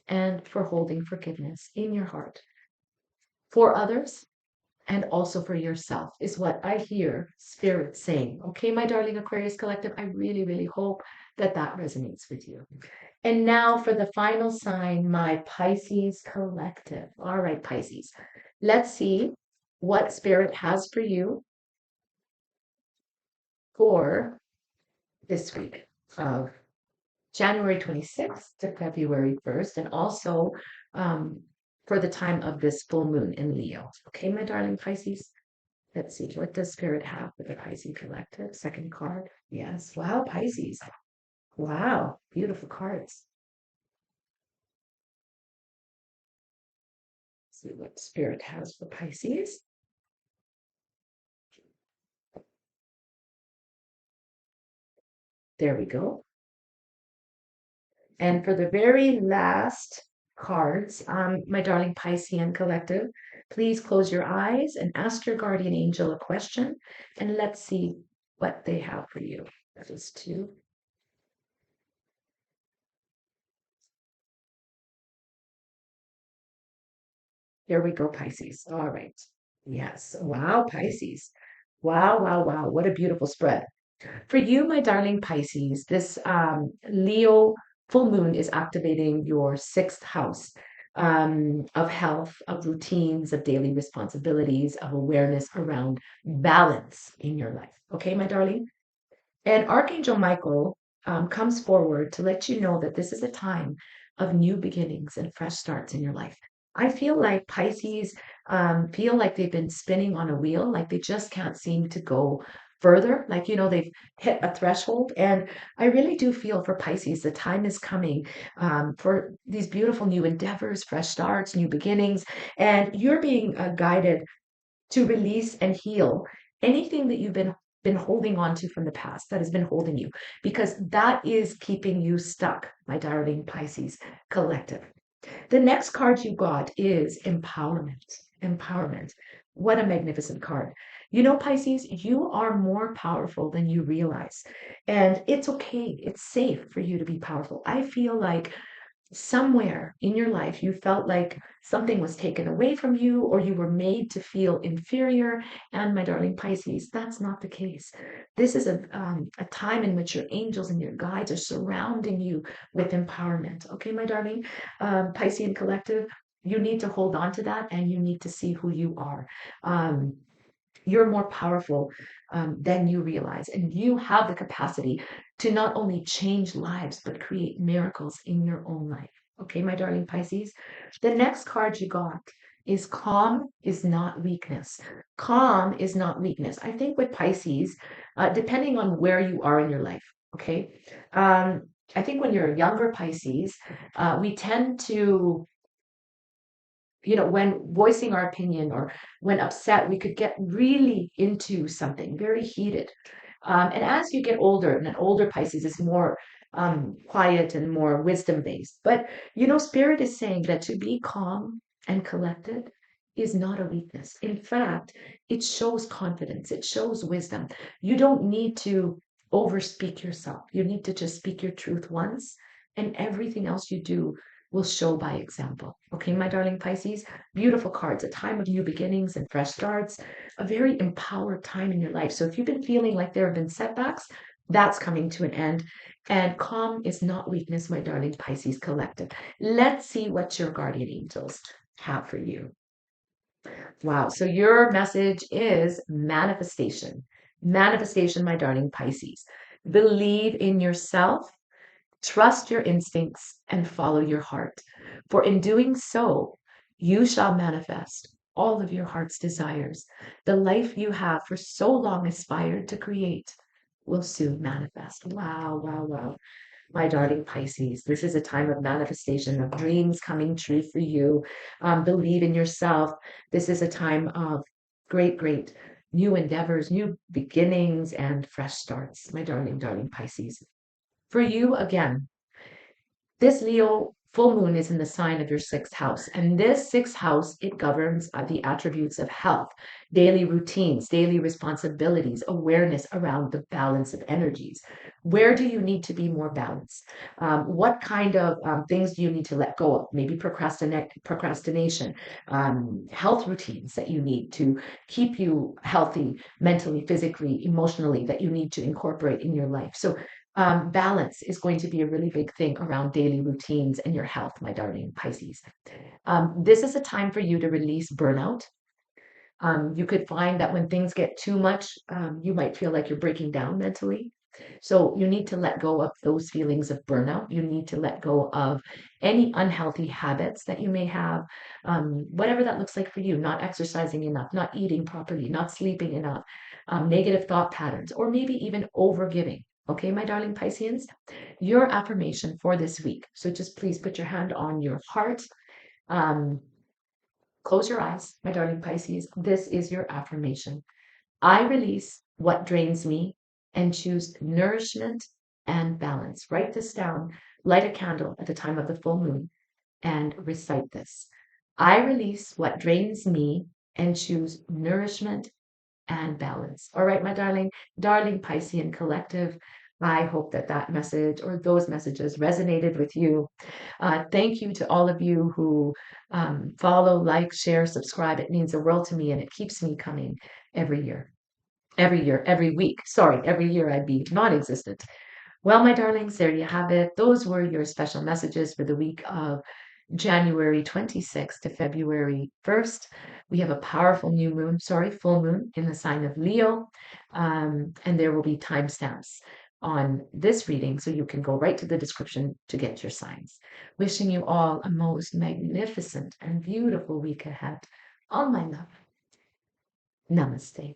and for holding forgiveness in your heart for others and also for yourself, is what I hear Spirit saying. Okay, my darling Aquarius collective, I really, really hope that that resonates with you. And now for the final sign, my Pisces collective. All right, Pisces, let's see what Spirit has for you for this week of January 26th to February 1st, and also for the time of this full moon in Leo. Okay, my darling Pisces. Let's see, what does Spirit have for the Pisces collective? Second card. Yes. Wow, Pisces. Wow, beautiful cards. Let's see what Spirit has for Pisces. There we go. And for the very last cards, my darling Piscean collective, please close your eyes and ask your guardian angel a question, and let's see what they have for you. That is two. There we go, Pisces. All right. Yes. Wow, Pisces. Wow, wow, wow. What a beautiful spread. For you, my darling Pisces, this Leo full moon is activating your sixth house of health, of routines, of daily responsibilities, of awareness around balance in your life. Okay, my darling? And Archangel Michael comes forward to let you know that this is a time of new beginnings and fresh starts in your life. I feel like Pisces feel like they've been spinning on a wheel, like they just can't seem to go further, like, they've hit a threshold. And I really do feel for Pisces, the time is coming for these beautiful new endeavors, fresh starts, new beginnings. And you're being guided to release and heal anything that you've been holding on to from the past that has been holding you, because that is keeping you stuck, my darling Pisces collective. The next card you got is empowerment. Empowerment. What a magnificent card. Pisces, you are more powerful than you realize. And it's okay. It's safe for you to be powerful. I feel like somewhere in your life you felt like something was taken away from you, or you were made to feel inferior. And my darling Pisces, that's not the case. This is a time in which your angels and your guides are surrounding you with empowerment. Okay, my darling Piscean collective, you need to hold on to that, and you need to see who you are. You're more powerful than you realize, and you have the capacity to not only change lives but create miracles in your own life. Okay, my darling Pisces. The next card you got is calm is not weakness. Calm is not weakness. I think with Pisces, depending on where you are in your life, okay, I think when you're a younger Pisces, we tend to, when voicing our opinion or when upset, we could get really into something very heated. And as you get older, and an older Pisces is more quiet and more wisdom based. But, Spirit is saying that to be calm and collected is not a weakness. In fact, it shows confidence, it shows wisdom. You don't need to overspeak yourself. You need to just speak your truth once, and everything else you do will show by example. Okay, my darling Pisces, beautiful cards, a time of new beginnings and fresh starts, a very empowered time in your life. So if you've been feeling like there have been setbacks, that's coming to an end. And calm is not weakness, my darling Pisces collective. Let's see what your guardian angels have for you. Wow. So your message is manifestation. Manifestation, my darling Pisces. Believe in yourself. Trust your instincts and follow your heart, for in doing so, you shall manifest all of your heart's desires. The life you have for so long aspired to create will soon manifest. Wow, wow, wow. My darling Pisces, this is a time of manifestation, of dreams coming true for you. Believe in yourself. This is a time of great, great new endeavors, new beginnings, and fresh starts, my darling, darling Pisces. For you, again, this Leo full moon is in the sign of your sixth house. And this sixth house, it governs the attributes of health, daily routines, daily responsibilities, awareness around the balance of energies. Where do you need to be more balanced? What kind of things do you need to let go of? Maybe procrastination, health routines that you need to keep you healthy mentally, physically, emotionally, that you need to incorporate in your life. So balance is going to be a really big thing around daily routines and your health, my darling Pisces. This is a time for you to release burnout. You could find that when things get too much, you might feel like you're breaking down mentally. So you need to let go of those feelings of burnout. You need to let go of any unhealthy habits that you may have, whatever that looks like for you, not exercising enough, not eating properly, not sleeping enough, negative thought patterns, or maybe even overgiving. Okay, my darling Pisceans, your affirmation for this week. So just please put your hand on your heart. Um, Close your eyes, my darling Pisces. This is your affirmation. I release what drains me and choose nourishment and balance. Write this down, light a candle at the time of the full moon, and recite this. I release what drains me and choose nourishment and balance. All right, my darling Piscean collective. I hope that that message or those messages resonated with you. Thank you to all of you who follow, like, share, subscribe. It means the world to me, and it keeps me coming every year. Every week. Sorry, every year I'd be non existent. Well, my darlings, there you have it. Those were your special messages for the week of January 26th to February 1st. We have a powerful full moon in the sign of Leo. And there will be timestamps on this reading, so you can go right to the description to get your signs. Wishing you all a most magnificent and beautiful week ahead. All my love. Namaste.